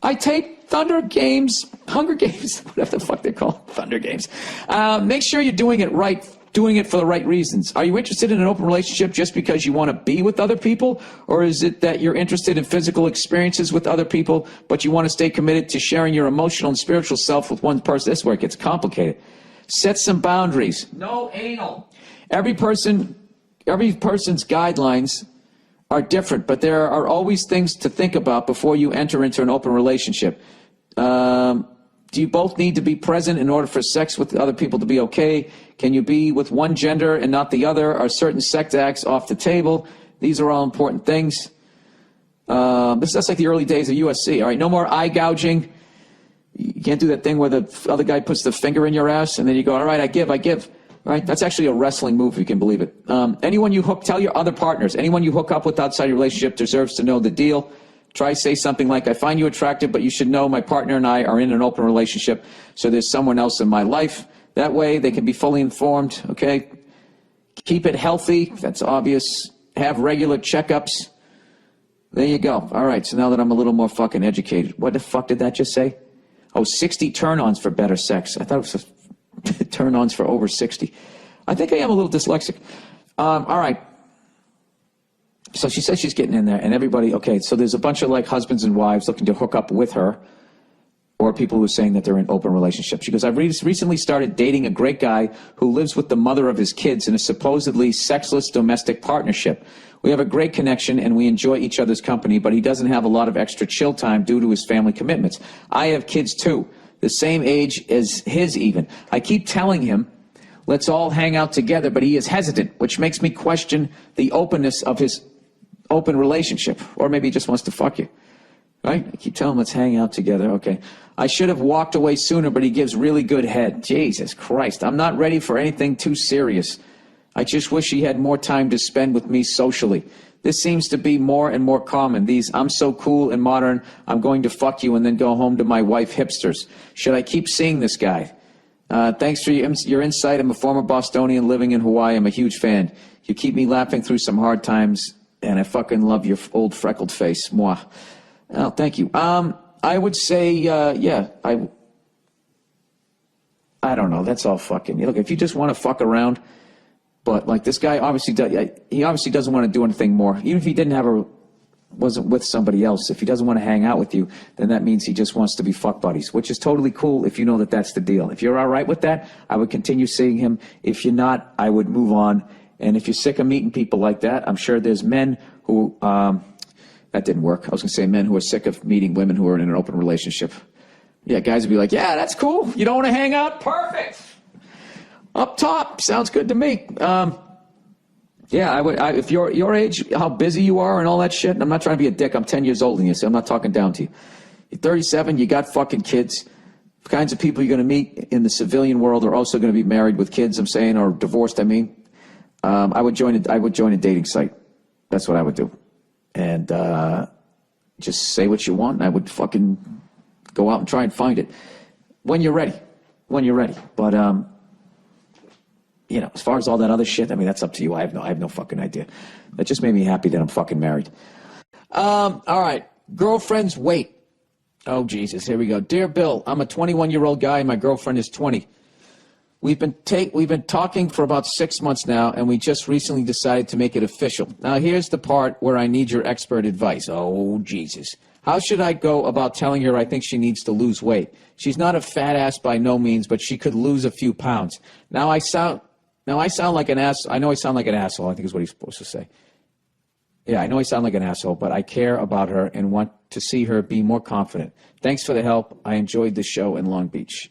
I taped Hunger Games, whatever the fuck they're called, Thunder Games. Make sure you're doing it right, doing it for the right reasons. Are you interested in an open relationship just because you want to be with other people? Or is it that you're interested in physical experiences with other people, but you want to stay committed to sharing your emotional and spiritual self with one person? This is where it gets complicated. Set some boundaries. No anal. Every person's guidelines are different, but there are always things to think about before you enter into an open relationship. Do you both need to be present in order for sex with other people to be okay? Can you be with one gender and not the other? Are certain sex acts off the table? These are all important things. That's like the early days of USC. All right, no more eye gouging. You can't do that thing where the other guy puts the finger in your ass and then you go, all right, I give. All right, that's actually a wrestling move, if you can believe it. Tell your other partners, anyone you hook up with outside your relationship deserves to know the deal. Try say something like, I find you attractive, but you should know my partner and I are in an open relationship, so there's someone else in my life. That way they can be fully informed, okay? Keep it healthy. That's obvious. Have regular checkups. There you go. All right, so now that I'm a little more fucking educated. What the fuck did that just say? Oh, 60 turn-ons for better sex. I thought it was turn-ons for over 60. I think I am a little dyslexic. All right. So she says she's getting in there, and everybody, okay, so there's a bunch of like husbands and wives looking to hook up with her, or people who are saying that they're in open relationships. She goes, I've recently started dating a great guy who lives with the mother of his kids in a supposedly sexless domestic partnership. We have a great connection and we enjoy each other's company, but he doesn't have a lot of extra chill time due to his family commitments. I have kids too, the same age as his even. I keep telling him, let's all hang out together, but he is hesitant, which makes me question the openness of his open relationship. Or maybe he just wants to fuck you. Right? I keep telling him, let's hang out together. Okay. I should have walked away sooner, but he gives really good head. Jesus Christ. I'm not ready for anything too serious. I just wish he had more time to spend with me socially. This seems to be more and more common. These, I'm so cool and modern, I'm going to fuck you and then go home to my wife hipsters. Should I keep seeing this guy? Thanks for your insight. I'm a former Bostonian living in Hawaii. I'm a huge fan. You keep me laughing through some hard times, and I fucking love your old freckled face. Mwah. Oh, thank you. I would say, yeah, I don't know. That's all fucking. Look, if you just want to fuck around, but like this guy obviously he obviously doesn't want to do anything more. Even if he wasn't with somebody else, if he doesn't want to hang out with you, then that means he just wants to be fuck buddies, which is totally cool if you know that that's the deal. If you're all right with that, I would continue seeing him. If you're not, I would move on. And if you're sick of meeting people like that, I'm sure there's men who. That didn't work. I was going to say men who are sick of meeting women who are in an open relationship. Yeah, guys would be like, yeah, that's cool. You don't want to hang out? Perfect. Up top. Sounds good to me. Yeah, I would. If you're your age, how busy you are and all that shit, and I'm not trying to be a dick. I'm 10 years older than you, so I'm not talking down to you. You're 37, you got fucking kids. The kinds of people you're going to meet in the civilian world are also going to be married with kids, I'm saying, or divorced, I mean. I would join a dating site. That's what I would do. And just say what you want. I would fucking go out and try and find it when you're ready. But as far as all that other shit, I mean, that's up to you. I have no fucking idea. That just made me happy that I'm fucking married. All right, girlfriend's weight. Oh Jesus, here we go. Dear Bill, I'm a 21-year-old guy and my girlfriend is 20. We've been talking for about 6 months now, and we just recently decided to make it official. Now, here's the part where I need your expert advice. Oh, Jesus. How should I go about telling her I think she needs to lose weight? She's not a fat ass by no means, but she could lose a few pounds. I sound like an ass. I know I sound like an asshole, I think is what he's supposed to say. Yeah, I know I sound like an asshole, but I care about her and want to see her be more confident. Thanks for the help. I enjoyed the show in Long Beach.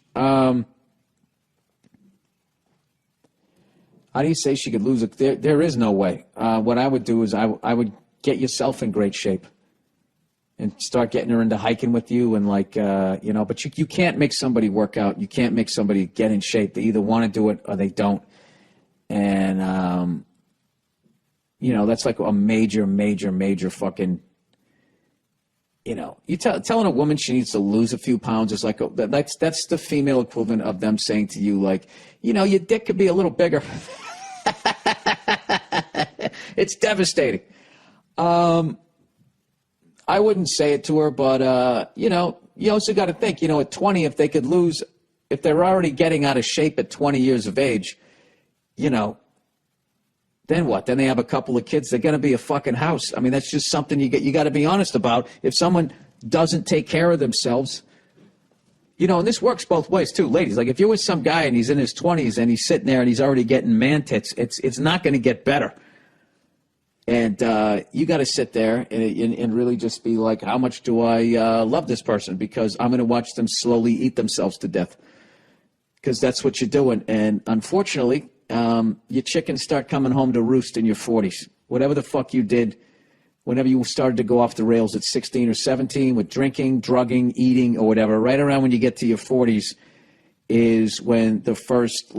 How do you say she could lose it? There is no way. What I would do is I would get yourself in great shape and start getting her into hiking with you and but you can't make somebody work out. You can't make somebody get in shape. They either want to do it or they don't. And, that's like a major fucking, you telling a woman she needs to lose a few pounds is like, that's the female equivalent of them saying to you, like, your dick could be a little bigger. It's devastating. I wouldn't say it to her, but, you also got to think, at 20, if they're already getting out of shape at 20 years of age, then what? Then they have a couple of kids. They're going to be a fucking house. I mean, that's just something you got to be honest about. If someone doesn't take care of themselves, and this works both ways too, ladies. Like if you're with some guy and he's in his 20s and he's sitting there and he's already getting man tits, it's not going to get better. And you got to sit there and really just be like, how much do I love this person? Because I'm going to watch them slowly eat themselves to death. Because that's what you're doing. And unfortunately, your chickens start coming home to roost in your 40s. Whatever the fuck you did, whenever you started to go off the rails at 16 or 17 with drinking, drugging, eating, or whatever, right around when you get to your 40s is when the first,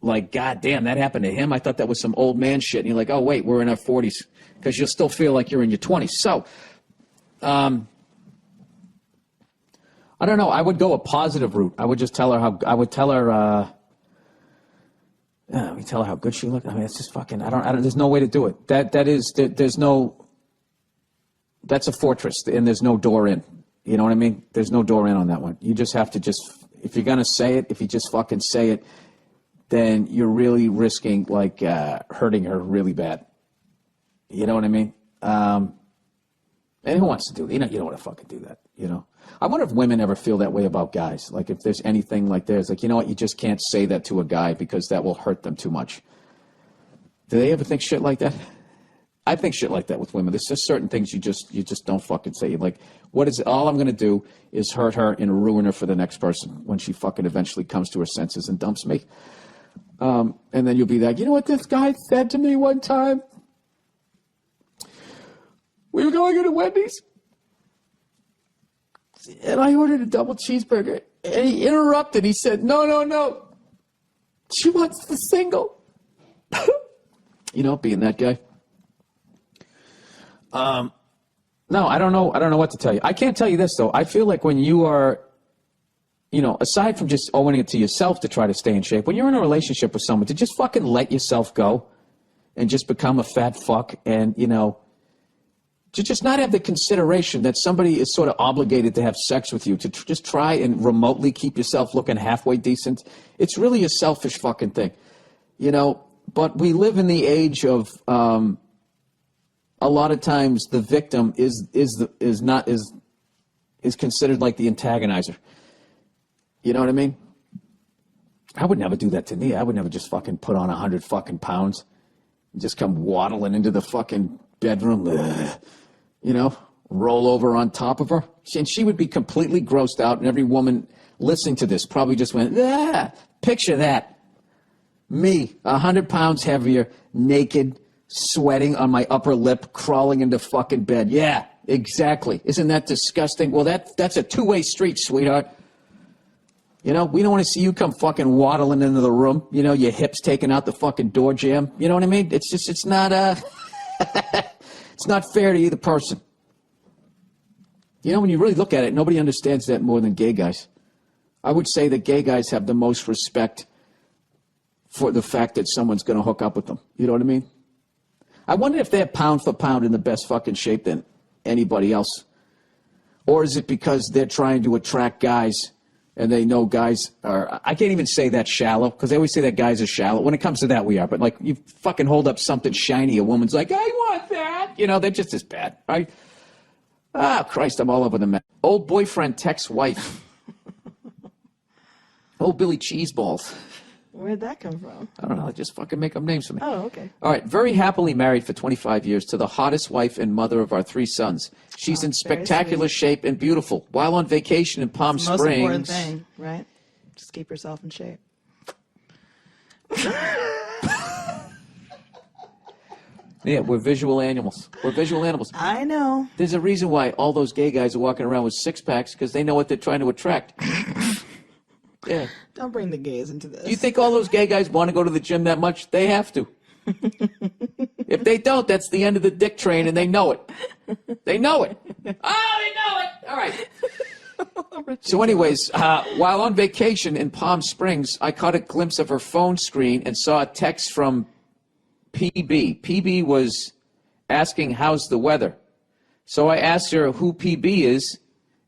like, God damn, that happened to him. I thought that was some old man shit. And you're like, oh, wait, we're in our 40s. Because you'll still feel like you're in your 20s. So, I don't know. I would go a positive route. I would just tell her let me tell her how good she looked. I mean, it's just fucking, I don't, there's no way to do it. There's no, that's a fortress and there's no door in. You know what I mean? There's no door in on that one. You just have to if you're going to say it, if you just fucking say it, then you're really risking like hurting her really bad. You know what I mean? And who wants to do that? You don't want to fucking do that, you know? I wonder if women ever feel that way about guys. Like if there's anything like there's like, you know what, you just can't say that to a guy because that will hurt them too much. Do they ever think shit like that? I think shit like that with women. There's just certain things you just don't fucking say. You're like, what is it? All I'm going to do is hurt her and ruin her for the next person when she fucking eventually comes to her senses and dumps me. And then you'll be like, you know what this guy said to me one time? We were going into Wendy's, and I ordered a double cheeseburger, and he interrupted. He said, no. She wants the single. You know, being that guy. No, I don't know. I don't know what to tell you. I can't tell you this, though. I feel like when you are, you know, aside from just owing it to yourself to try to stay in shape, when you're in a relationship with someone, to just fucking let yourself go and just become a fat fuck and, you know, to just not have the consideration that somebody is sort of obligated to have sex with you, to just try and remotely keep yourself looking halfway decent. It's really a selfish fucking thing, you know, but we live in the age of, a lot of times the victim is considered like the antagonizer. You know what I mean? I would never do that to me. I would never just fucking put on 100 fucking pounds and just come waddling into the fucking bedroom, you know, roll over on top of her. And she would be completely grossed out, and every woman listening to this probably just went, picture that. Me, 100 pounds heavier, naked, sweating on my upper lip, crawling into fucking bed. Yeah, exactly. Isn't that disgusting? Well, that's a two-way street, sweetheart. You know, we don't want to see you come fucking waddling into the room. You know, your hips taking out the fucking door jamb. You know what I mean? It's just, it's not, it's not fair to either person. You know, when you really look at it, nobody understands that more than gay guys. I would say that gay guys have the most respect for the fact that someone's going to hook up with them. You know what I mean? I wonder if they're pound for pound in the best fucking shape than anybody else. Or is it because they're trying to attract guys and they know guys are, I can't even say that shallow, because they always say that guys are shallow. When it comes to that, we are. But like, you fucking hold up something shiny, a woman's like, I want that. You know, they're just as bad, right? Ah, Christ, I'm all over the map. Old boyfriend texts wife. Old Billy Cheeseballs. Where'd that come from? I don't know. I just fucking make up names for me. Oh, okay. All right. Very happily married for 25 years to the hottest wife and mother of our 3 sons. She's in spectacular shape and beautiful. While on vacation in Palm Springs. Most important thing, right? Just keep yourself in shape. Yeah, we're visual animals. We're visual animals. I know. There's a reason why all those gay guys are walking around with 6-packs, because they know what they're trying to attract. Yeah. Don't bring the gays into this. Do you think all those gay guys want to go to the gym that much? They have to. If they don't, that's the end of the dick train, and they know it. They know it. Oh, they know it. All right. So anyways, while on vacation in Palm Springs, I caught a glimpse of her phone screen and saw a text from PB. PB was asking, how's the weather? So I asked her who PB is.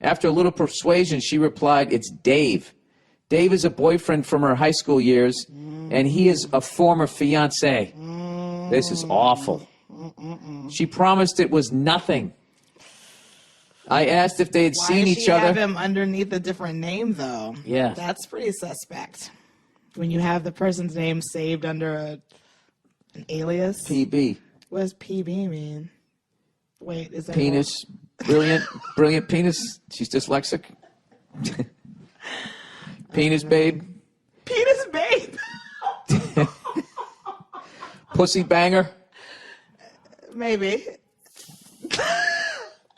After a little persuasion, she replied, it's Dave. Dave is a boyfriend from her high school years, and he is a former fiancé. This is awful. She promised it was nothing. I asked if they had seen each other. Why does she have him underneath a different name, though? Yeah. That's pretty suspect. When you have the person's name saved under an alias. PB. What does PB mean? Wait, is that Penis. Brilliant penis. She's dyslexic. Penis babe. Penis babe. Pussy banger. Maybe.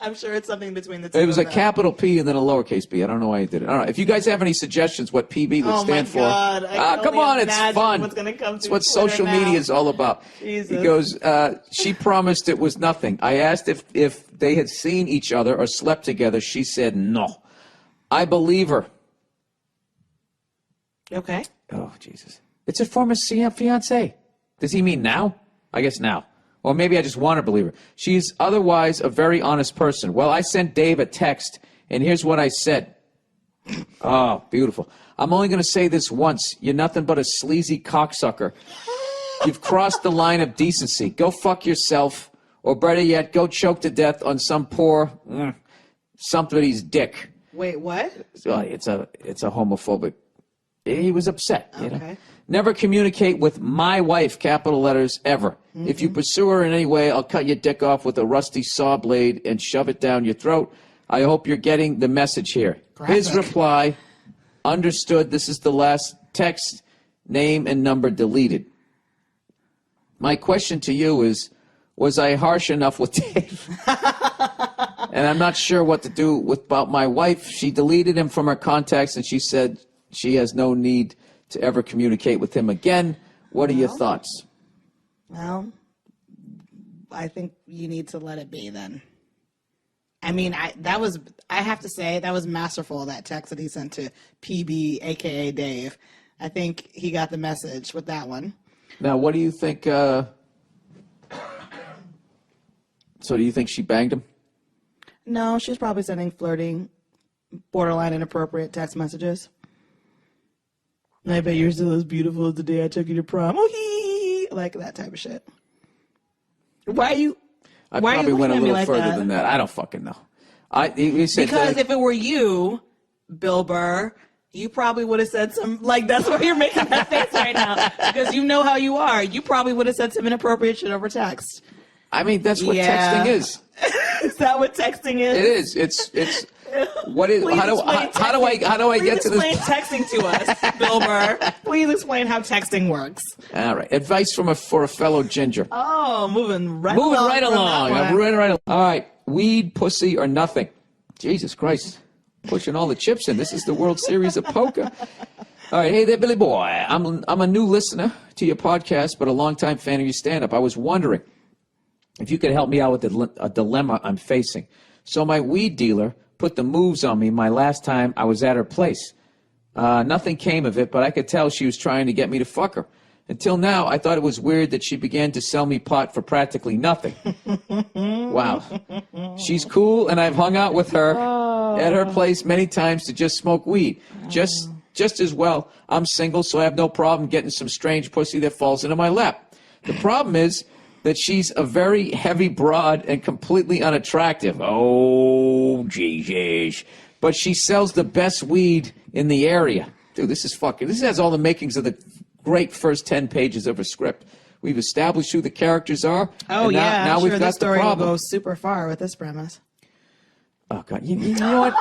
I'm sure it's something between the two. It was of a them. capital P and then a lowercase b. I don't know why he did it. All right. If you guys have any suggestions what PB would Oh my stand for, God, I can come only on, it's imagine fun. what's gonna come It's through what Twitter social now. media is all about. Jesus. He goes, she promised it was nothing. I asked if they had seen each other or slept together. She said no. I believe her. Okay. Oh, Jesus. It's a former fiance. Does he mean now? I guess now. Or maybe I just want to believe her. She's otherwise a very honest person. Well, I sent Dave a text, and here's what I said. Oh, beautiful. I'm only going to say this once. You're nothing but a sleazy cocksucker. You've crossed the line of decency. Go fuck yourself. Or better yet, go choke to death on some poor somebody's dick. Wait, what? So it's a homophobic. He was upset. You know? Okay. Never communicate with my wife, capital letters, ever. If you pursue her in any way, I'll cut your dick off with a rusty saw blade and shove it down your throat. I hope you're getting the message here. His Graphic. reply, understood. This is the last text, name and number deleted. My question to you is, was I harsh enough with Dave? And I'm not sure what to do about my wife. She deleted him from her contacts, and she said she has no need to ever communicate with him again. What are your thoughts? Well, I think you need to let it be then. I mean, I have to say, that was masterful, that text that he sent to PB, aka Dave. I think he got the message with that one. Now, what do you think? So do you think she banged him? No, she was probably sending flirting, borderline inappropriate text messages. I bet you're still as beautiful as the day I took you to prom. Oh, hee, like that type of shit. Why are you? I why are probably you went a looking at me little like further that? than that. I don't fucking know. He said Because that, if it were you, Bill Burr, you probably would have said some, like, that's why you're making that face right now. Because you know how you are. You probably would have said some inappropriate shit over text. I mean, that's what Yeah. texting is. Is that what texting is? It is. It's. What is? Please How do explain I texting. get to this? Please explain texting to us, Bill Burr. Please explain how texting works. All right. Advice for a fellow ginger. Oh, moving right Moving along. right from along. that I'm one. right along. All right. Weed, pussy, or nothing. Jesus Christ. Pushing all the chips in. This is the World Series of Poker. All right. Hey there, Billy Boy. I'm a new listener to your podcast, but a longtime fan of your stand-up. I was wondering if you could help me out with a dilemma I'm facing. So my weed dealer put the moves on me my last time I was at her place. Nothing came of it, but I could tell she was trying to get me to fuck her. Until now, I thought it was weird that she began to sell me pot for practically nothing. Wow. She's cool, and I've hung out with her at her place many times to just smoke weed. Just as well, I'm single, so I have no problem getting some strange pussy that falls into my lap. The problem is that she's a very heavy broad and completely unattractive. Oh, Jesus. But she sells the best weed in the area. Dude, this has all the makings of the great first 10 pages of a script. We've established who the characters are. Oh, and yeah. Now I'm we've sure got this the story will problem. go super far with this premise. Oh, God. You know what?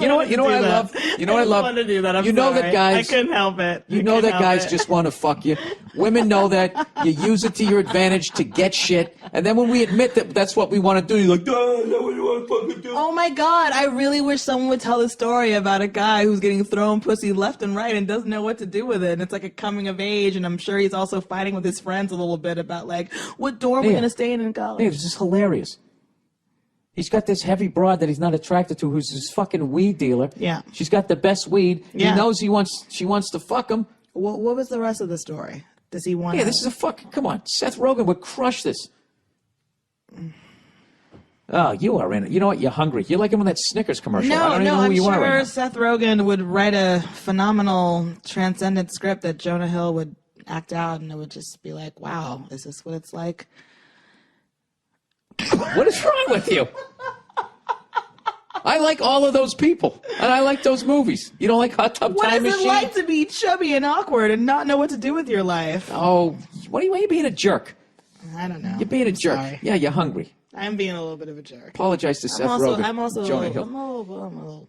You know what I love? You know what I love? wanted to do that. I'm you know sorry. that guys. I couldn't help it. You know that guys just want to fuck you. Women know that. You use it to your advantage to get shit. And then when we admit that that's what we want to do, you're like, oh, is that what you want to fucking do? Oh my God, I really wish someone would tell a story about a guy who's getting thrown pussy left and right and doesn't know what to do with it. And it's like a coming of age, and I'm sure he's also fighting with his friends a little bit about, like, what dorm we're Yeah. going to stay in college. Hey, this is hilarious. He's got this heavy broad that he's not attracted to, who's his fucking weed dealer. Yeah. She's got the best weed. Yeah. He knows she wants to fuck him. What was the rest of the story? Does he want Yeah, this is a fucking, come on. Seth Rogen would crush this. Oh, you are in it. You know what? You're hungry. You're like him in that Snickers commercial. I don't even know who I'm you sure are right now. Seth Rogen would write a phenomenal transcendent script that Jonah Hill would act out, and it would just be like, wow, is this what it's like? What is wrong with you? I like all of those people, and I like those movies. You don't like Hot Tub What Time is Machine? it like to be chubby and awkward and not know what to do with your life? Oh, why are you being a jerk? I don't know. You're being a jerk. Sorry. Yeah, you're hungry. I'm being a little bit of a jerk. Apologize to Seth Rogen. I'm also Jonah a Hill. little,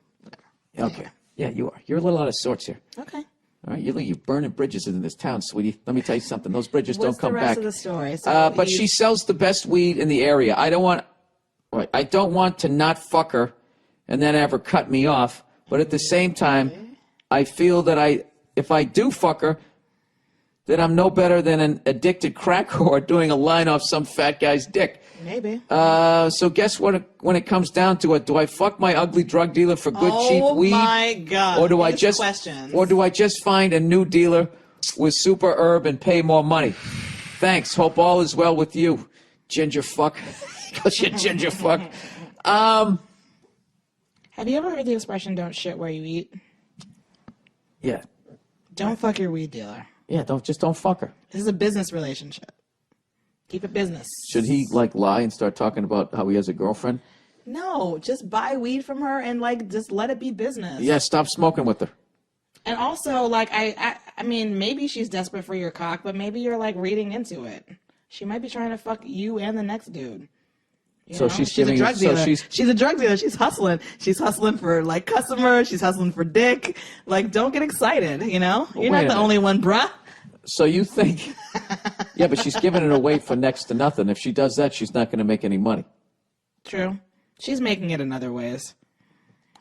Okay. Yeah, you are. You're a little out of sorts here. okay. All right, you're burning bridges in this town, sweetie. Let me tell you something. Those bridges What's don't come the rest back. of the story? So But she sells the best weed in the area. I don't want. Right. I don't want to not fuck her and then have her cut me off. But at the same time, I feel that if I do fuck her, that I'm no better than an addicted crack whore doing a line off some fat guy's dick. Maybe. So guess what? When it comes down to it, do I fuck my ugly drug dealer for good cheap weed? Oh my God! Or do I These just questions. or do I just find a new dealer with super herb and pay more money? Thanks. Hope all is well with you, ginger fuck. Because you ginger fuck. Have you ever heard the expression "don't shit where you eat"? Yeah. Don't fuck your weed dealer. Yeah. Don't fuck her. This is a business relationship. Keep it business. Should he lie and start talking about how he has a girlfriend? No, just buy weed from her and just let it be business. Yeah. Stop smoking with her. And also, I mean, maybe she's desperate for your cock, but maybe you're reading into it. She might be trying to fuck you and the next dude. So she's a drug dealer. So she's a drug dealer. She's hustling. She's hustling for customers. She's hustling for dick. Don't get excited. You're not the only one, bruh. So you think? Yeah, but she's giving it away for next to nothing. If she does that, she's not going to make any money. True. She's making it in other ways.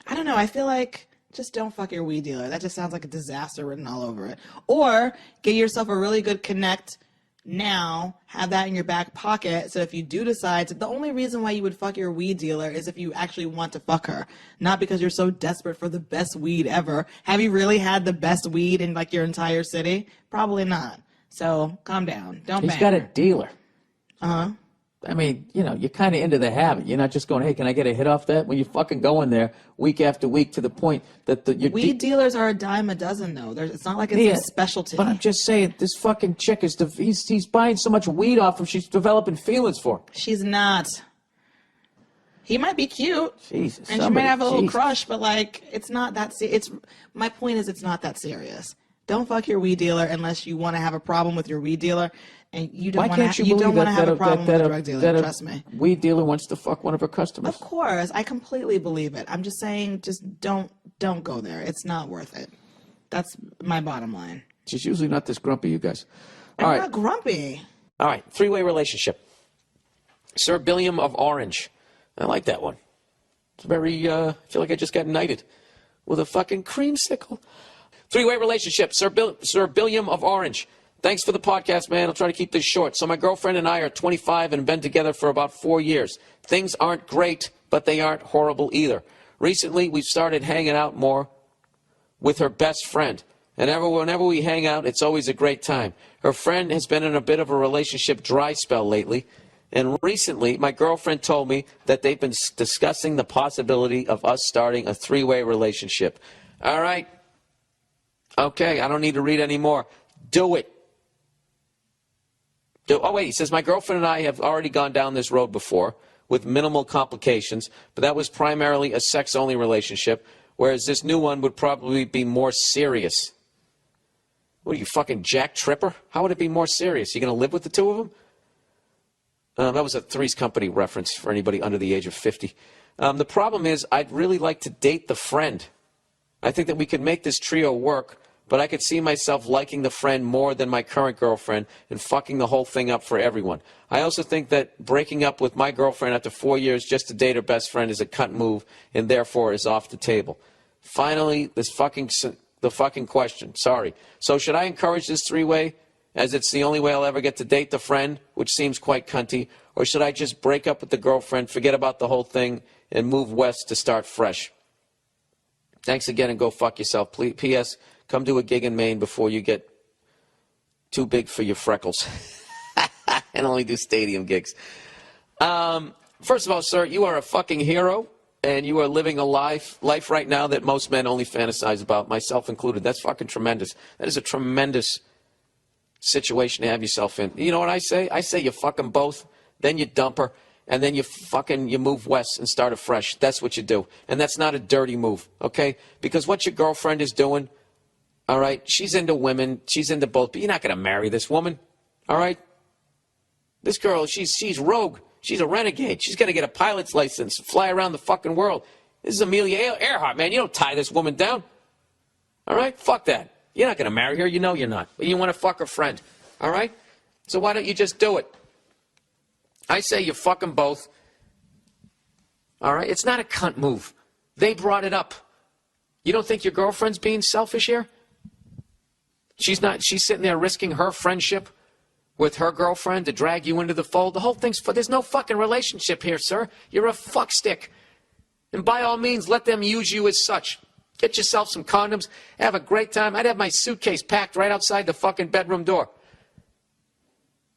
I don't know. I feel like just don't fuck your weed dealer. That just sounds like a disaster written all over it. Or get yourself a really good connect now, have that in your back pocket, so if you do decide to, the only reason why you would fuck your weed dealer is if you actually want to fuck her, not because you're so desperate for the best weed ever. Have you really had the best weed in your entire city? Probably not. So calm down. Don't He's bang got a her. dealer. Uh-huh. I mean, you're kind of into the habit. You're not just going, hey, can I get a hit off that? When you fucking go in there week after week to the point that Weed dealers are a dime a dozen, though. It's not like it's Yeah, a specialty. But I'm just saying, this fucking chick he's buying so much weed off him, she's developing feelings for him. She's not. He might be cute. Jesus. And she might have a little Jesus. crush, but it's not that my point is it's not that serious. Don't fuck your weed dealer unless you want to have a problem with your weed dealer, and you don't Why want can't to. you You believe don't want to have a problem with a that drug dealer. Trust me. weed dealer wants to fuck one of her customers? Of course, I completely believe it. I'm just saying, just don't go there. It's not worth it. That's my bottom line. She's usually not this grumpy, you guys. I'm All right. not grumpy. All right, three-way relationship. Sir Billiam of Orange. I like that one. It's very, I feel like I just got knighted with a fucking creamsicle. Three-way relationship. Sir Billiam of Orange. Thanks for the podcast, man. I'll try to keep this short. So my girlfriend and I are 25 and have been together for about 4 years. Things aren't great, but they aren't horrible either. Recently, we've started hanging out more with her best friend. And whenever we hang out, it's always a great time. Her friend has been in a bit of a relationship dry spell lately. And recently, my girlfriend told me that they've been discussing the possibility of us starting a three-way relationship. All right. Okay, I don't need to read any more. Do it. Oh, wait, he says, my girlfriend and I have already gone down this road before with minimal complications, but that was primarily a sex-only relationship, whereas this new one would probably be more serious. What are you, fucking Jack Tripper? How would it be more serious? You going to live with the two of them? That was a Three's Company reference for anybody under the age of 50. The problem is I'd really like to date the friend. I think that we could make this trio work, but I could see myself liking the friend more than my current girlfriend and fucking the whole thing up for everyone. I also think that breaking up with my girlfriend after 4 years just to date her best friend is a cunt move and therefore is off the table. Finally, the fucking question. Sorry. So should I encourage this three-way as it's the only way I'll ever get to date the friend, which seems quite cunty, or should I just break up with the girlfriend, forget about the whole thing, and move west to start fresh? Thanks again and go fuck yourself. P.S. Come do a gig in Maine before you get too big for your freckles. And only do stadium gigs. First of all, sir, you are a fucking hero, and you are living a life right now that most men only fantasize about, myself included. That's fucking tremendous. That is a tremendous situation to have yourself in. You know what I say? I say you fuck them both, then you dump her, and then you move west and start afresh. That's what you do. And that's not a dirty move, okay? Because what your girlfriend is doing, all right, she's into women, she's into both, but you're not going to marry this woman, all right? This girl, she's rogue. She's a renegade. She's going to get a pilot's license, fly around the fucking world. This is Amelia Earhart, man. You don't tie this woman down, all right? Fuck that. You're not going to marry her. You know you're not. But you want to fuck her friend, all right? So why don't you just do it? I say you fuck them both, All right? It's not a cunt move. They brought it up. You don't think your girlfriend's being selfish here? She's not. She's sitting there risking her friendship with her girlfriend to drag you into the fold. The whole thing's there's no fucking relationship here, sir. You're a fuckstick. And by all means, let them use you as such. Get yourself some condoms. Have a great time. I'd have my suitcase packed right outside the fucking bedroom door.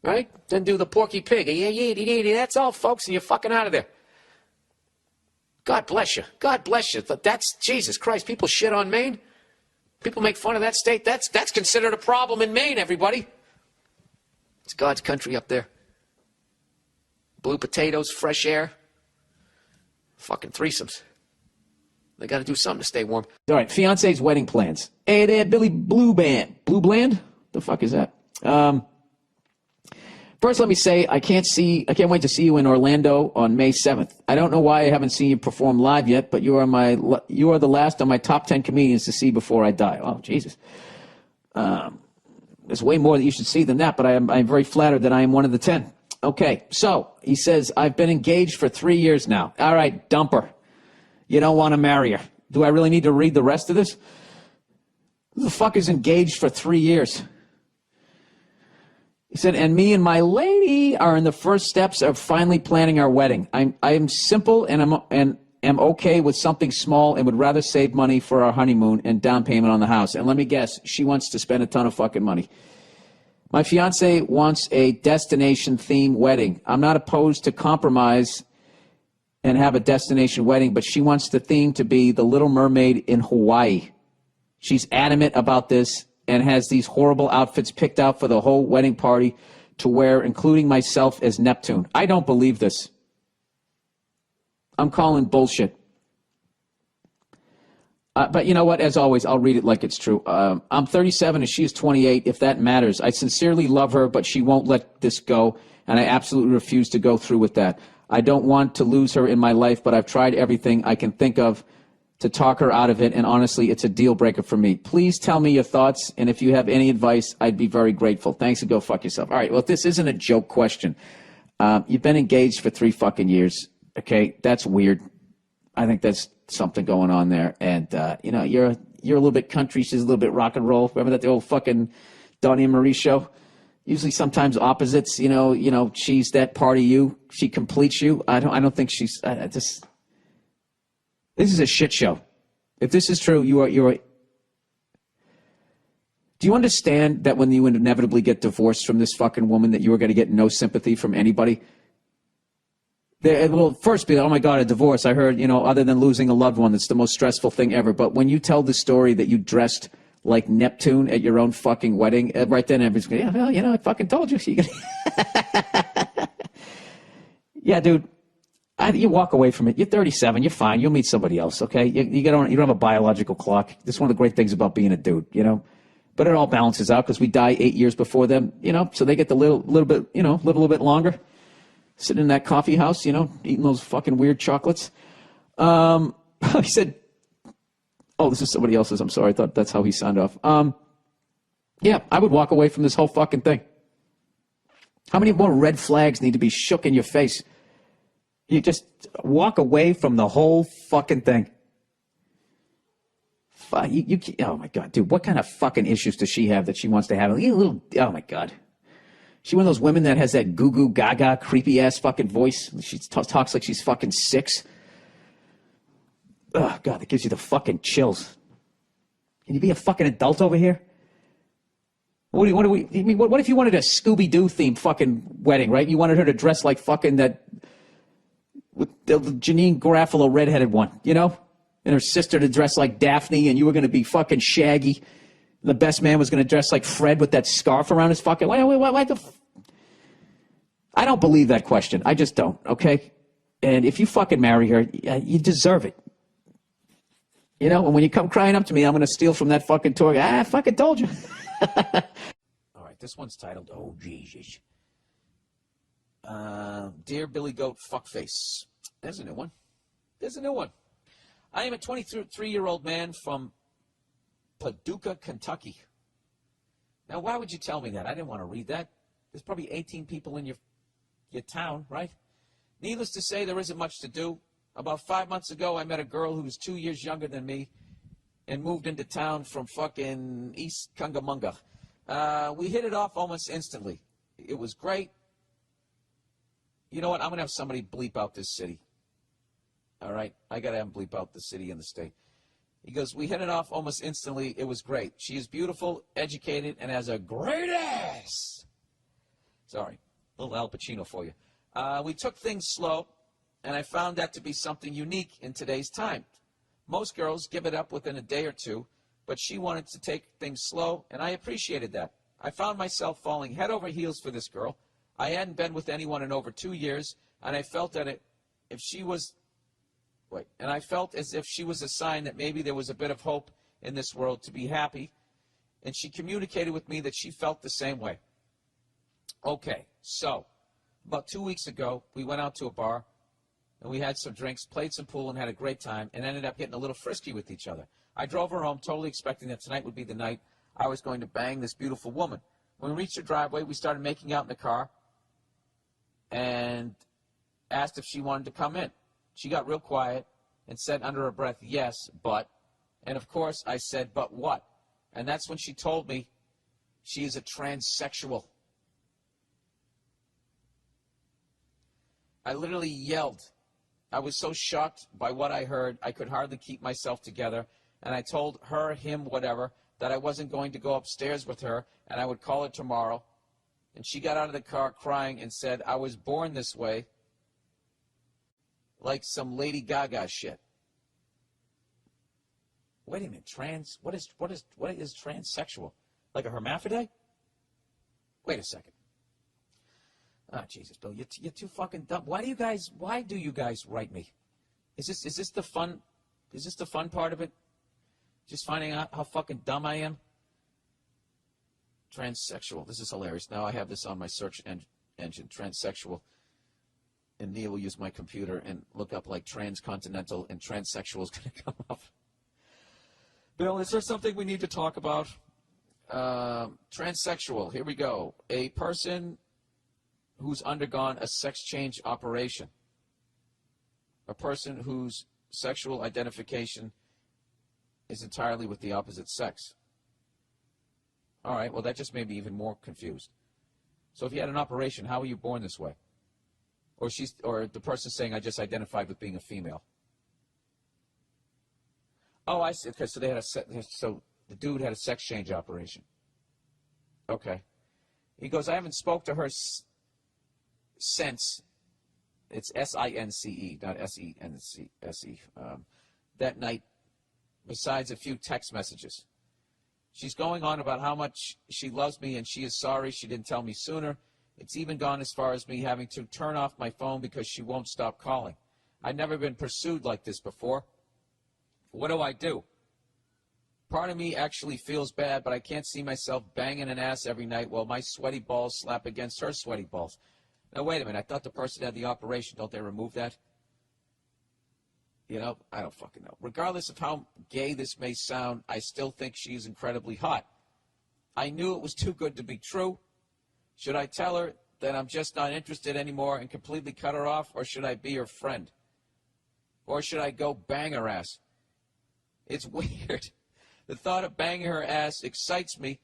Right? Then do the Porky Pig. Yeah, that's all, folks, and you're fucking out of there. God bless you. God bless you. That's, Jesus Christ, people shit on Maine. People make fun of that state. That's considered a problem in Maine, everybody. It's God's country up there. Blue potatoes, fresh air. Fucking threesomes. They got to do something to stay warm. All right, fiance's wedding plans. Hey there, Billy Blue Band. Blue Bland? The fuck is that? First, let me say I can't wait to see you in Orlando on May 7th. I don't know why I haven't seen you perform live yet, but you are the last on my top 10 comedians to see before I die. Oh, Jesus. There's way more that you should see than that, but I'm very flattered that I am one of the 10. Okay, so he says, I've been engaged for 3 years now. All right, dumper. You don't want to marry her. Do I really need to read the rest of this? Who the fuck is engaged for 3 years? He said, and me and my lady are in the first steps of finally planning our wedding. I'm simple and am okay with something small and would rather save money for our honeymoon and down payment on the house. And let me guess, she wants to spend a ton of fucking money. My fiance wants a destination-themed wedding. I'm not opposed to compromise and have a destination wedding, but she wants the theme to be the Little Mermaid in Hawaii. She's adamant about this and has these horrible outfits picked out for the whole wedding party to wear, including myself as Neptune. I don't believe this. I'm calling bullshit. But you know what? As always, I'll read it like it's true. I'm 37 and she is 28, if that matters. I sincerely love her, but she won't let this go, and I absolutely refuse to go through with that. I don't want to lose her in my life, but I've tried everything I can think of to talk her out of it, and honestly, it's a deal breaker for me. Please tell me your thoughts, and if you have any advice, I'd be very grateful. Thanks, and go fuck yourself. All right, well, this isn't a joke question. You've been engaged for 3 fucking years, okay? That's weird. I think that's something going on there, and, you're a little bit country, she's a little bit rock and roll. Remember that the old fucking Donnie and Marie show? Usually sometimes opposites, she's that part of you. She completes you. I don't think she's, this is a shit show. If this is true, do you understand that when you inevitably get divorced from this fucking woman that you are going to get no sympathy from anybody? It will first be, oh my God, a divorce. I heard, other than losing a loved one, that's the most stressful thing ever. But when you tell the story that you dressed like Neptune at your own fucking wedding, right then everybody's going, yeah, well, I fucking told you. Yeah, dude. You walk away from it. You're 37. You're fine. You'll meet somebody else, okay? You don't have a biological clock. That's one of the great things about being a dude, But it all balances out because we die 8 years before them, so they get the little bit, live a little bit longer. Sitting in that coffee house, eating those fucking weird chocolates. He said, oh, this is somebody else's. I'm sorry. I thought that's how he signed off. Yeah, I would walk away from this whole fucking thing. How many more red flags need to be shook in your face? You just walk away from the whole fucking thing. Oh, my God, dude. What kind of fucking issues does she have that she wants to have? Oh, my God. She one of those women that has that goo-goo gaga creepy-ass fucking voice. She talks like she's fucking 6. Oh, God, that gives you the fucking chills. Can you be a fucking adult over here? What if you wanted a Scooby-Doo themed fucking wedding, right? You wanted her to dress like fucking that... with the Janine Garofalo redheaded one, and her sister to dress like Daphne, and you were going to be fucking Shaggy. The best man was going to dress like Fred with that scarf around his fucking... Why I don't believe that question. I just don't, okay? And if you fucking marry her, you deserve it. And when you come crying up to me, I'm going to steal from that fucking tour. I fucking told you. All right, this one's titled, Oh, Jesus. Dear Billy Goat Fuckface. There's a new one. I am a 23-year-old man from Paducah, Kentucky. Now, why would you tell me that? I didn't want to read that. There's probably 18 people in your town, right? Needless to say, there isn't much to do. About 5 months ago, I met a girl who was 2 years younger than me and moved into town from fucking East Cungamunga. We hit it off almost instantly. It was great. You know what? I'm going to have somebody bleep out this city. All right? I got to have him bleep out the city and the state. He goes, we hit it off almost instantly. It was great. She is beautiful, educated, and has a great ass. Sorry. A little Al Pacino for you. We took things slow, and I found that to be something unique in today's time. Most girls give it up within a day or two, but she wanted to take things slow, and I appreciated that. I found myself falling head over heels for this girl. I hadn't been with anyone in over 2 years, and I felt that I felt as if she was a sign that maybe there was a bit of hope in this world to be happy, and she communicated with me that she felt the same way. Okay, so about 2 weeks ago, we went out to a bar, and we had some drinks, played some pool, and had a great time, and ended up getting a little frisky with each other. I drove her home, totally expecting that tonight would be the night I was going to bang this beautiful woman. When we reached her driveway, we started making out in the car and asked if she wanted to come in. She got real quiet and said under her breath, yes, but. And of course, I said, but what? And that's when she told me she is a transsexual. I literally yelled. I was so shocked by what I heard, I could hardly keep myself together. And I told her, him, whatever, that I wasn't going to go upstairs with her and I would call her tomorrow. And she got out of the car crying and said, I was born this way, like some Lady Gaga shit. Wait a minute, what is transsexual? Like a hermaphrodite? Wait a second. Oh, Jesus, Bill, you're too fucking dumb. Why do you guys write me? Is this the fun part of it? Just finding out how fucking dumb I am? Transsexual. This is hilarious. Now I have this on my search engine, transsexual. And Neil will use my computer and look up like transcontinental, and transsexual is going to come up. Bill, is there something we need to talk about? Transsexual. Here we go. A person who's undergone a sex change operation. A person whose sexual identification is entirely with the opposite sex. All right, well, that just made me even more confused. So if you had an operation, how were you born this way? Or the person saying, I just identified with being a female. Oh, I see. Okay, so the dude had a sex change operation. Okay. He goes, I haven't spoke to her since. It's S-I-N-C-E, not S-E-N-C-S-E. That night, besides a few text messages. She's going on about how much she loves me and she is sorry she didn't tell me sooner. It's even gone as far as me having to turn off my phone because she won't stop calling. I've never been pursued like this before. What do I do? Part of me actually feels bad, but I can't see myself banging an ass every night while my sweaty balls slap against her sweaty balls. Now, wait a minute. I thought the person had the operation. Don't they remove that? You know, I don't fucking know. Regardless of how gay this may sound, I still think she's incredibly hot. I knew it was too good to be true. Should I tell her that I'm just not interested anymore and completely cut her off, or should I be her friend? Or should I go bang her ass? It's weird. The thought of banging her ass excites me,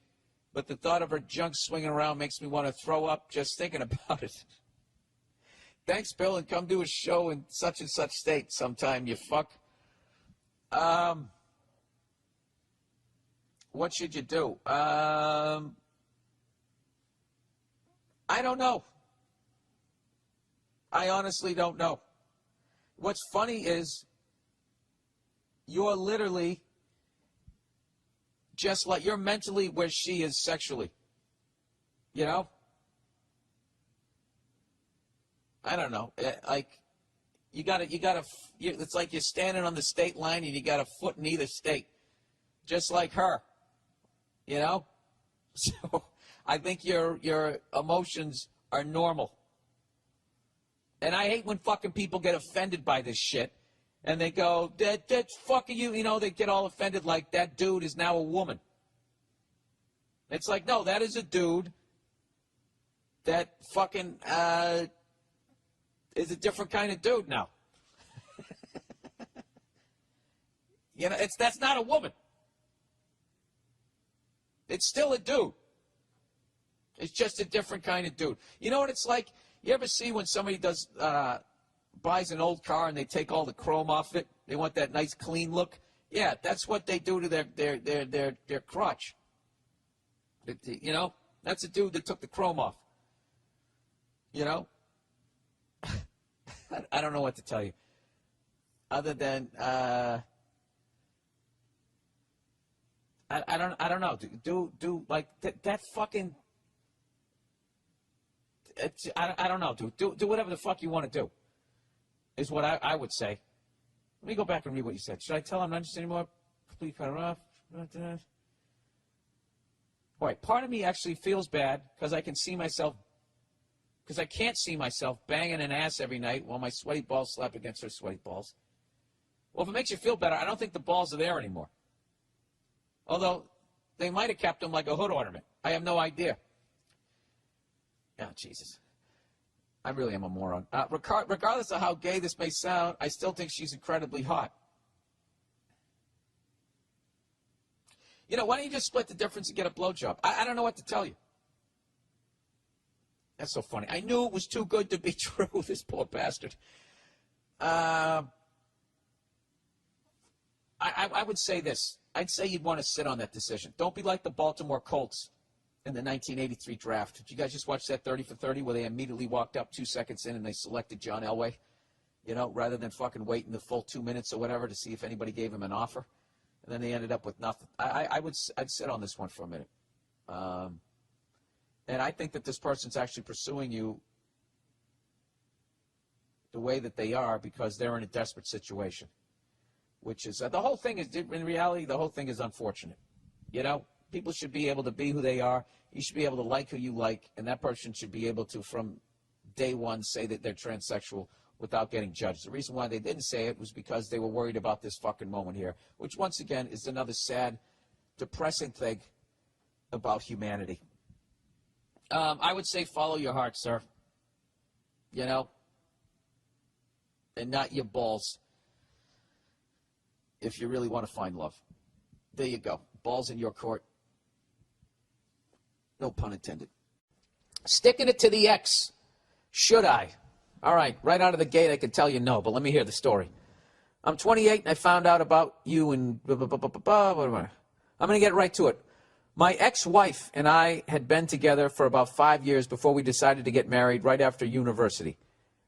but the thought of her junk swinging around makes me want to throw up just thinking about it. Thanks, Bill, and come do a show in such and such state sometime, you fuck. What should you do? I don't know. I honestly don't know. What's funny is you're literally just like, you're mentally where she is sexually. You know? I don't know. Like, it's like you're standing on the state line and you got a foot in either state. Just like her. You know? So, I think your emotions are normal. And I hate when fucking people get offended by this shit. And they go, that's fucking you. You know, they get all offended like that dude is now a woman. It's like, no, that is a dude that fucking is a different kind of dude now. You know, that's not a woman. It's still a dude. It's just a different kind of dude. You know what it's like? You ever see when somebody buys an old car and they take all the chrome off it? They want that nice clean look. Yeah, that's what they do to their crotch. You know, that's a dude that took the chrome off. You know, I don't know what to tell you, other than I don't know. Do like that fucking. I don't know, dude. Do whatever the fuck you want to do. Is what I would say. Let me go back and read what you said. Should I tell him not just anymore? Complete paragraph. All right. Part of me actually feels bad because I can't see myself banging an ass every night while my sweaty balls slap against her sweaty balls. Well, if it makes you feel better, I don't think the balls are there anymore. Although they might have kept them like a hood ornament. I have no idea. Oh, Jesus. I really am a moron. Regardless of how gay this may sound, I still think she's incredibly hot. You know, why don't you just split the difference and get a blowjob? I don't know what to tell you. That's so funny. I knew it was too good to be true, this poor bastard. I would say this. I'd say you'd want to sit on that decision. Don't be like the Baltimore Colts in the 1983 draft. Did you guys just watch that 30 for 30 where they immediately walked up 2 seconds in and they selected John Elway? You know, rather than fucking waiting the full 2 minutes or whatever to see if anybody gave him an offer. And then they ended up with nothing. I'd sit on this one for a minute. And I think that this person's actually pursuing you the way that they are because they're in a desperate situation. Which is, the whole thing is, in reality, the whole thing is unfortunate. You know, people should be able to be who they are. You should be able to like who you like. And that person should be able to, from day one, say that they're transsexual without getting judged. The reason why they didn't say it was because they were worried about this fucking moment here, which, once again, is another sad, depressing thing about humanity. I would say follow your heart, sir. You know? And not your balls. If you really want to find love. There you go. Balls in your court. No pun intended. Sticking it to the X. Should I? All right. Right out of the gate, I can tell you no, but let me hear the story. I'm 28 and I found out about you and I'm going to get right to it. My ex-wife and I had been together for about 5 years before we decided to get married right after university.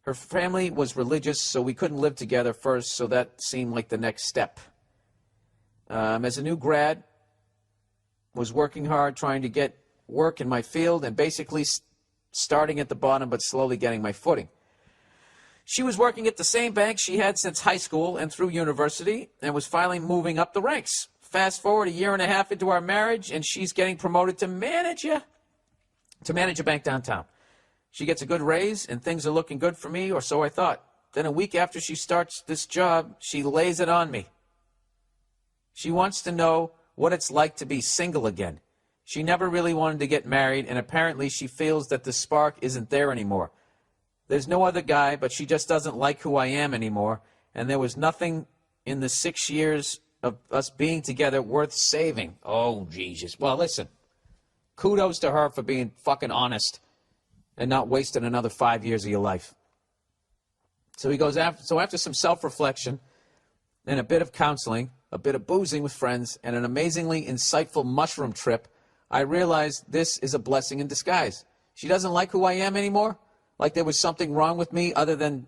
Her family was religious, so we couldn't live together first, so that seemed like the next step. As a new grad, was working hard, trying to get work in my field, and basically starting at the bottom, but slowly getting my footing. She was working at the same bank she had since high school and through university, and was finally moving up the ranks. Fast forward a year and a half into our marriage, and she's getting promoted to manage a bank downtown. She gets a good raise, and things are looking good for me, or so I thought. Then a week after she starts this job, she lays it on me. She wants to know what it's like to be single again. She never really wanted to get married, and apparently she feels that the spark isn't there anymore. There's no other guy, but she just doesn't like who I am anymore, and there was nothing in the 6 years of us being together worth saving. Oh, Jesus. Well, listen, kudos to her for being fucking honest and not wasting another 5 years of your life. So he goes after some self-reflection and a bit of counseling, a bit of boozing with friends, and an amazingly insightful mushroom trip, I realized this is a blessing in disguise. She doesn't like who I am anymore, like there was something wrong with me other than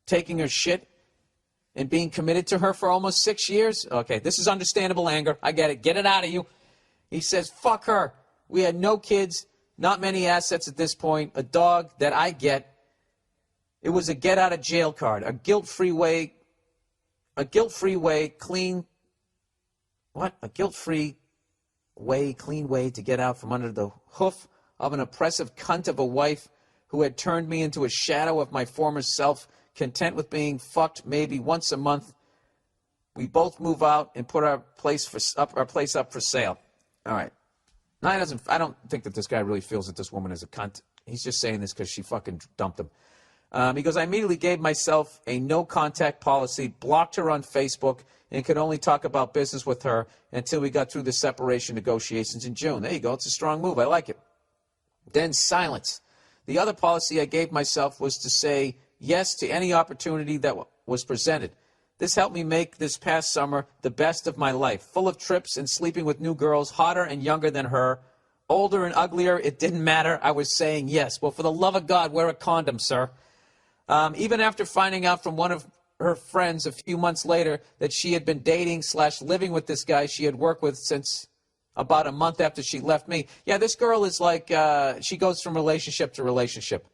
taking her shit and being committed to her for almost 6 years. Okay, this is understandable anger. I get it. Get it out of you. He says, fuck her. We had no kids, not many assets at this point, a dog that I get. It was a get out of jail card, a guilt-free way, clean way to get out from under the hoof of an oppressive cunt of a wife who had turned me into a shadow of my former self, content with being fucked maybe once a month. We both move out and put our place up for sale. All right. Now, I don't think that this guy really feels that this woman is a cunt. He's just saying this because she fucking dumped him. He goes, I immediately gave myself a no-contact policy, blocked her on Facebook, and could only talk about business with her until we got through the separation negotiations in June. There you go. It's a strong move. I like it. Then silence. The other policy I gave myself was to say yes to any opportunity that was presented. This helped me make this past summer the best of my life, full of trips and sleeping with new girls, hotter and younger than her, older and uglier. It didn't matter. I was saying yes. Well, for the love of God, wear a condom, sir. Even after finding out from one of her friends a few months later that she had been dating/living with this guy she had worked with since about a month after she left me. Yeah, this girl is like, she goes from relationship to relationship.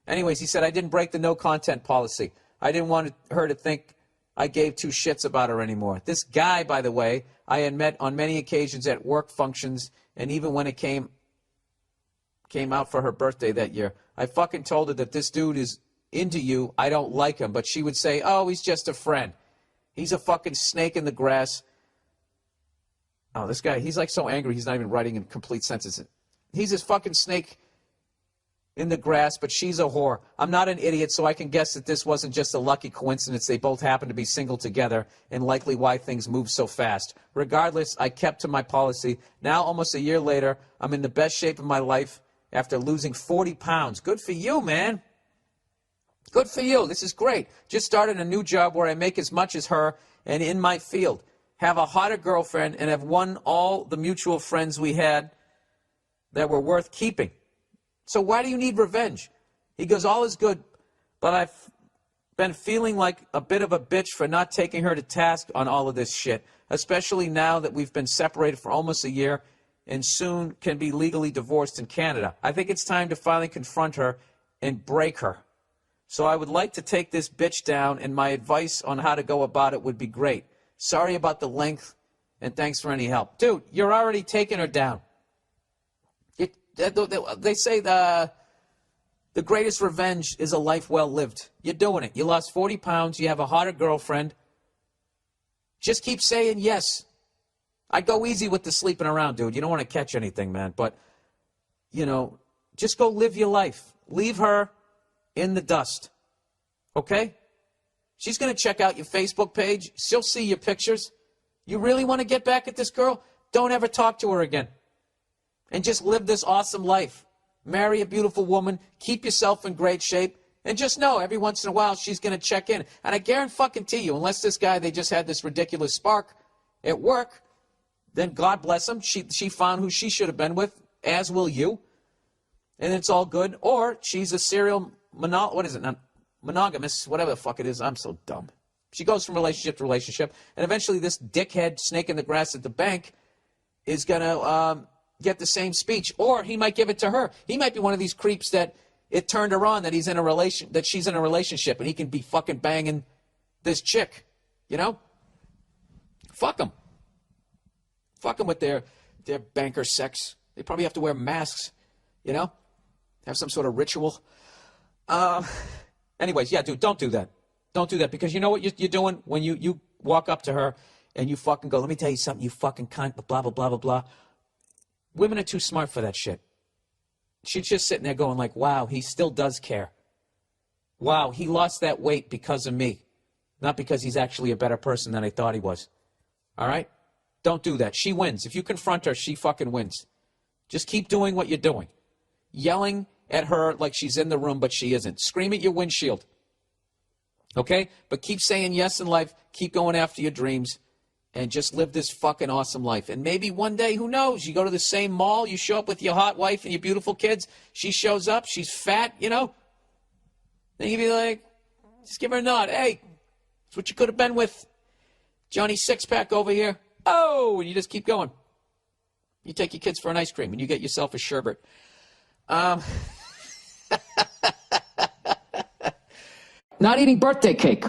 Anyways, he said, I didn't break the no content policy. I didn't want her to think I gave two shits about her anymore. This guy, by the way, I had met on many occasions at work functions, and even when it came out for her birthday that year. I fucking told her that this dude is into you. I don't like him. But she would say, oh, he's just a friend. He's a fucking snake in the grass. Oh, this guy, he's like so angry he's not even writing in complete sentences. He's this fucking snake in the grass, but she's a whore. I'm not an idiot, so I can guess that this wasn't just a lucky coincidence. They both happened to be single together, and likely why things moved so fast. Regardless, I kept to my policy. Now, almost a year later, I'm in the best shape of my life after losing 40 pounds. Good for you, man. Good for you. This is great. Just started a new job where I make as much as her and in my field. Have a hotter girlfriend and have won all the mutual friends we had that were worth keeping. So why do you need revenge? He goes, all is good, but I've been feeling like a bit of a bitch for not taking her to task on all of this shit, especially now that we've been separated for almost a year and soon can be legally divorced in Canada. I think it's time to finally confront her and break her. So I would like to take this bitch down, and my advice on how to go about it would be great. Sorry about the length, and thanks for any help. Dude, you're already taking her down. They say the greatest revenge is a life well lived. You're doing it. You lost 40 pounds. You have a hotter girlfriend. Just keep saying yes. I go easy with the sleeping around, dude. You don't want to catch anything, man. But, you know, just go live your life. Leave her in the dust. Okay? She's going to check out your Facebook page. She'll see your pictures. You really want to get back at this girl? Don't ever talk to her again. And just live this awesome life. Marry a beautiful woman. Keep yourself in great shape. And just know every once in a while she's going to check in. And I guarantee you, unless this guy, they just had this ridiculous spark at work, then God bless him. She found who she should have been with, as will you. And it's all good. Or she's a serial monogamous, whatever the fuck it is. I'm so dumb. She goes from relationship to relationship. And eventually this dickhead snake in the grass at the bank is going to get the same speech. Or he might give it to her. He might be one of these creeps that it turned her on that she's in a relationship and he can be fucking banging this chick. You know? Fuck them. Fuck them with their banker sex. They probably have to wear masks. You know? Have some sort of ritual. Anyways, yeah, dude, don't do that. Don't do that, because you know what you're doing when you walk up to her and you fucking go, let me tell you something, you fucking cunt, blah, blah, blah, blah, blah. Women are too smart for that shit. She's just sitting there going like, wow, he still does care. Wow, he lost that weight because of me, not because he's actually a better person than I thought he was. All right? Don't do that. She wins. If you confront her, she fucking wins. Just keep doing what you're doing. Yelling at her like she's in the room, but she isn't. Scream at your windshield. Okay? But keep saying yes in life. Keep going after your dreams. And just live this fucking awesome life. And maybe one day, who knows, you go to the same mall, you show up with your hot wife and your beautiful kids. She shows up. She's fat, you know. Then you can be like, just give her a nod. Hey, that's what you could have been with Johnny Six-Pack over here. Oh, and you just keep going. You take your kids for an ice cream and you get yourself a sherbet. Not eating birthday cake.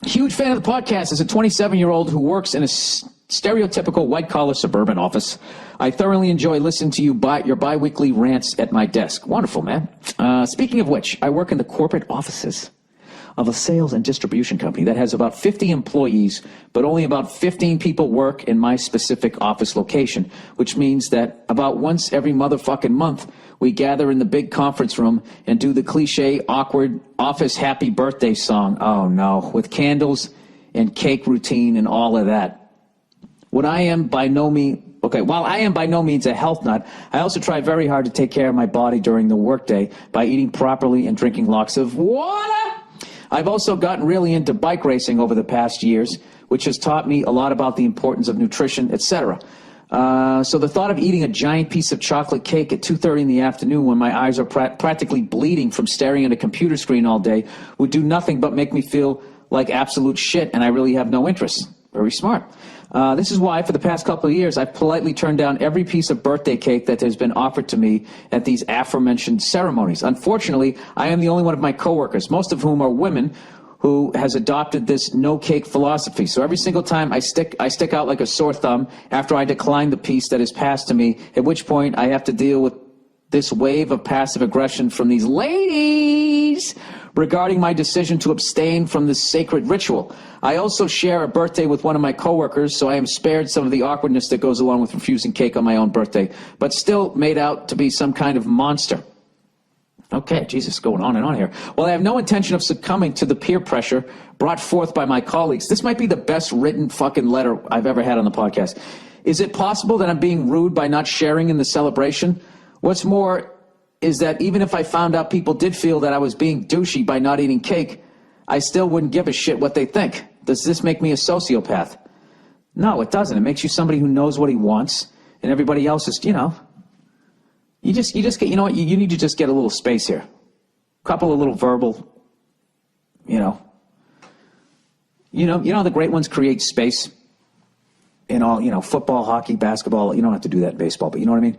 Huge fan of the podcast as a 27-year-old who works in a stereotypical white-collar suburban office. I thoroughly enjoy listening to your bi-weekly rants at my desk. Wonderful, man. Speaking of which, I work in the corporate offices of a sales and distribution company that has about 50 employees, but only about 15 people work in my specific office location, which means that about once every motherfucking month, we gather in the big conference room and do the cliche, awkward office happy birthday song. Oh no, with candles and cake routine and all of that. While I am by no means a health nut, I also try very hard to take care of my body during the workday by eating properly and drinking lots of water. I've also gotten really into bike racing over the past years, which has taught me a lot about the importance of nutrition, etc. So the thought of eating a giant piece of chocolate cake at 2:30 in the afternoon when my eyes are practically bleeding from staring at a computer screen all day would do nothing but make me feel like absolute shit, and I really have no interest. Very smart. This is why, for the past couple of years, I've politely turned down every piece of birthday cake that has been offered to me at these aforementioned ceremonies. Unfortunately, I am the only one of my coworkers, most of whom are women, who has adopted this no-cake philosophy. So every single time I stick out like a sore thumb after I decline the piece that is passed to me, at which point I have to deal with this wave of passive aggression from these ladies regarding my decision to abstain from this sacred ritual. I also share a birthday with one of my coworkers, so I am spared some of the awkwardness that goes along with refusing cake on my own birthday, but still made out to be some kind of monster. Okay, Jesus, going on and on here. Well, I have no intention of succumbing to the peer pressure brought forth by my colleagues. This might be the best written fucking letter I've ever had on the podcast. Is it possible that I'm being rude by not sharing in the celebration? What's more is that even if I found out people did feel that I was being douchey by not eating cake, I still wouldn't give a shit what they think. Does this make me a sociopath? No, it doesn't. It makes you somebody who knows what he wants, and everybody else is, you just get, you know what, you need to just get a little space here. A couple of little verbal, the great ones create space in all, football, hockey, basketball. You don't have to do that in baseball, but you know what I mean?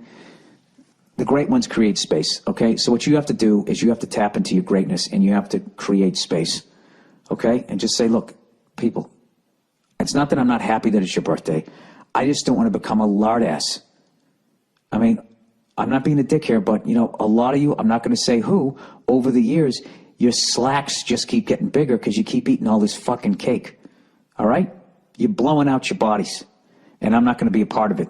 The great ones create space, okay? So what you have to do is you have to tap into your greatness and you have to create space, okay? And just say, look, people, it's not that I'm not happy that it's your birthday. I just don't want to become a lard ass. I mean, I'm not being a dick here, but, a lot of you, I'm not going to say who, over the years, your slacks just keep getting bigger because you keep eating all this fucking cake, all right? You're blowing out your bodies, and I'm not going to be a part of it.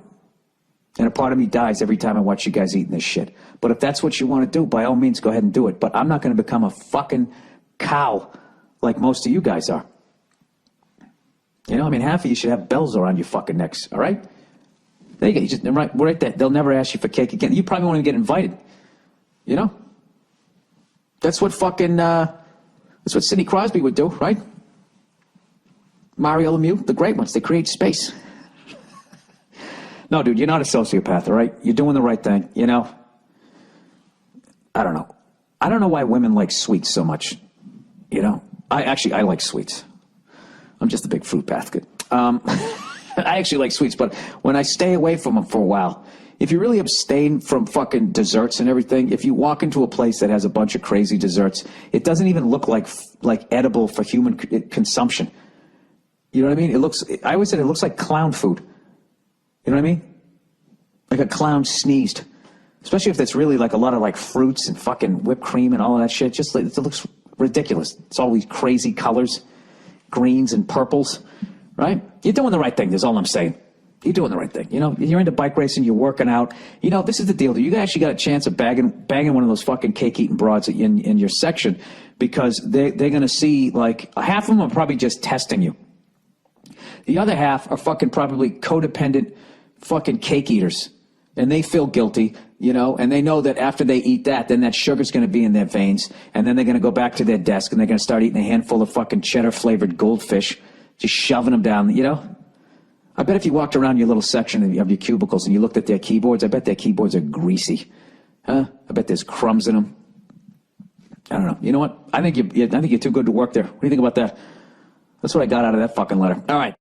And a part of me dies every time I watch you guys eating this shit. But if that's what you want to do, by all means, go ahead and do it. But I'm not going to become a fucking cow like most of you guys are. Half of you should have bells around your fucking necks, all right? There you go. You just, right there. They'll never ask you for cake again. You probably won't even get invited. That's what Sidney Crosby would do, right? Mario Lemieux, the great ones. They create space. No, dude, you're not a sociopath, all right? You're doing the right thing, I don't know. I don't know why women like sweets so much, I like sweets. I'm just a big fruit basket. I actually like sweets, but when I stay away from them for a while, if you really abstain from fucking desserts and everything, if you walk into a place that has a bunch of crazy desserts, it doesn't even look like edible for human consumption. You know what I mean? I always said it looks like clown food. You know what I mean? Like a clown sneezed. Especially if it's really like a lot of fruits and fucking whipped cream and all of that shit. It looks ridiculous. It's all these crazy colors, greens and purples, right? You're doing the right thing, that's all I'm saying. You're doing the right thing. You're into bike racing, you're working out. This is the deal. You actually got a chance of banging one of those fucking cake-eating broads in your section because they're going to see, half of them are probably just testing you. The other half are fucking probably codependent fucking cake eaters. And they feel guilty, and they know that after they eat that, then that sugar's going to be in their veins. And then they're going to go back to their desk and they're going to start eating a handful of fucking cheddar-flavored goldfish, just shoving them down, I bet if you walked around your little section of your cubicles and you looked at their keyboards, I bet their keyboards are greasy. Huh? I bet there's crumbs in them. I don't know. You know what? I think you're too good to work there. What do you think about that? That's what I got out of that fucking letter. All right.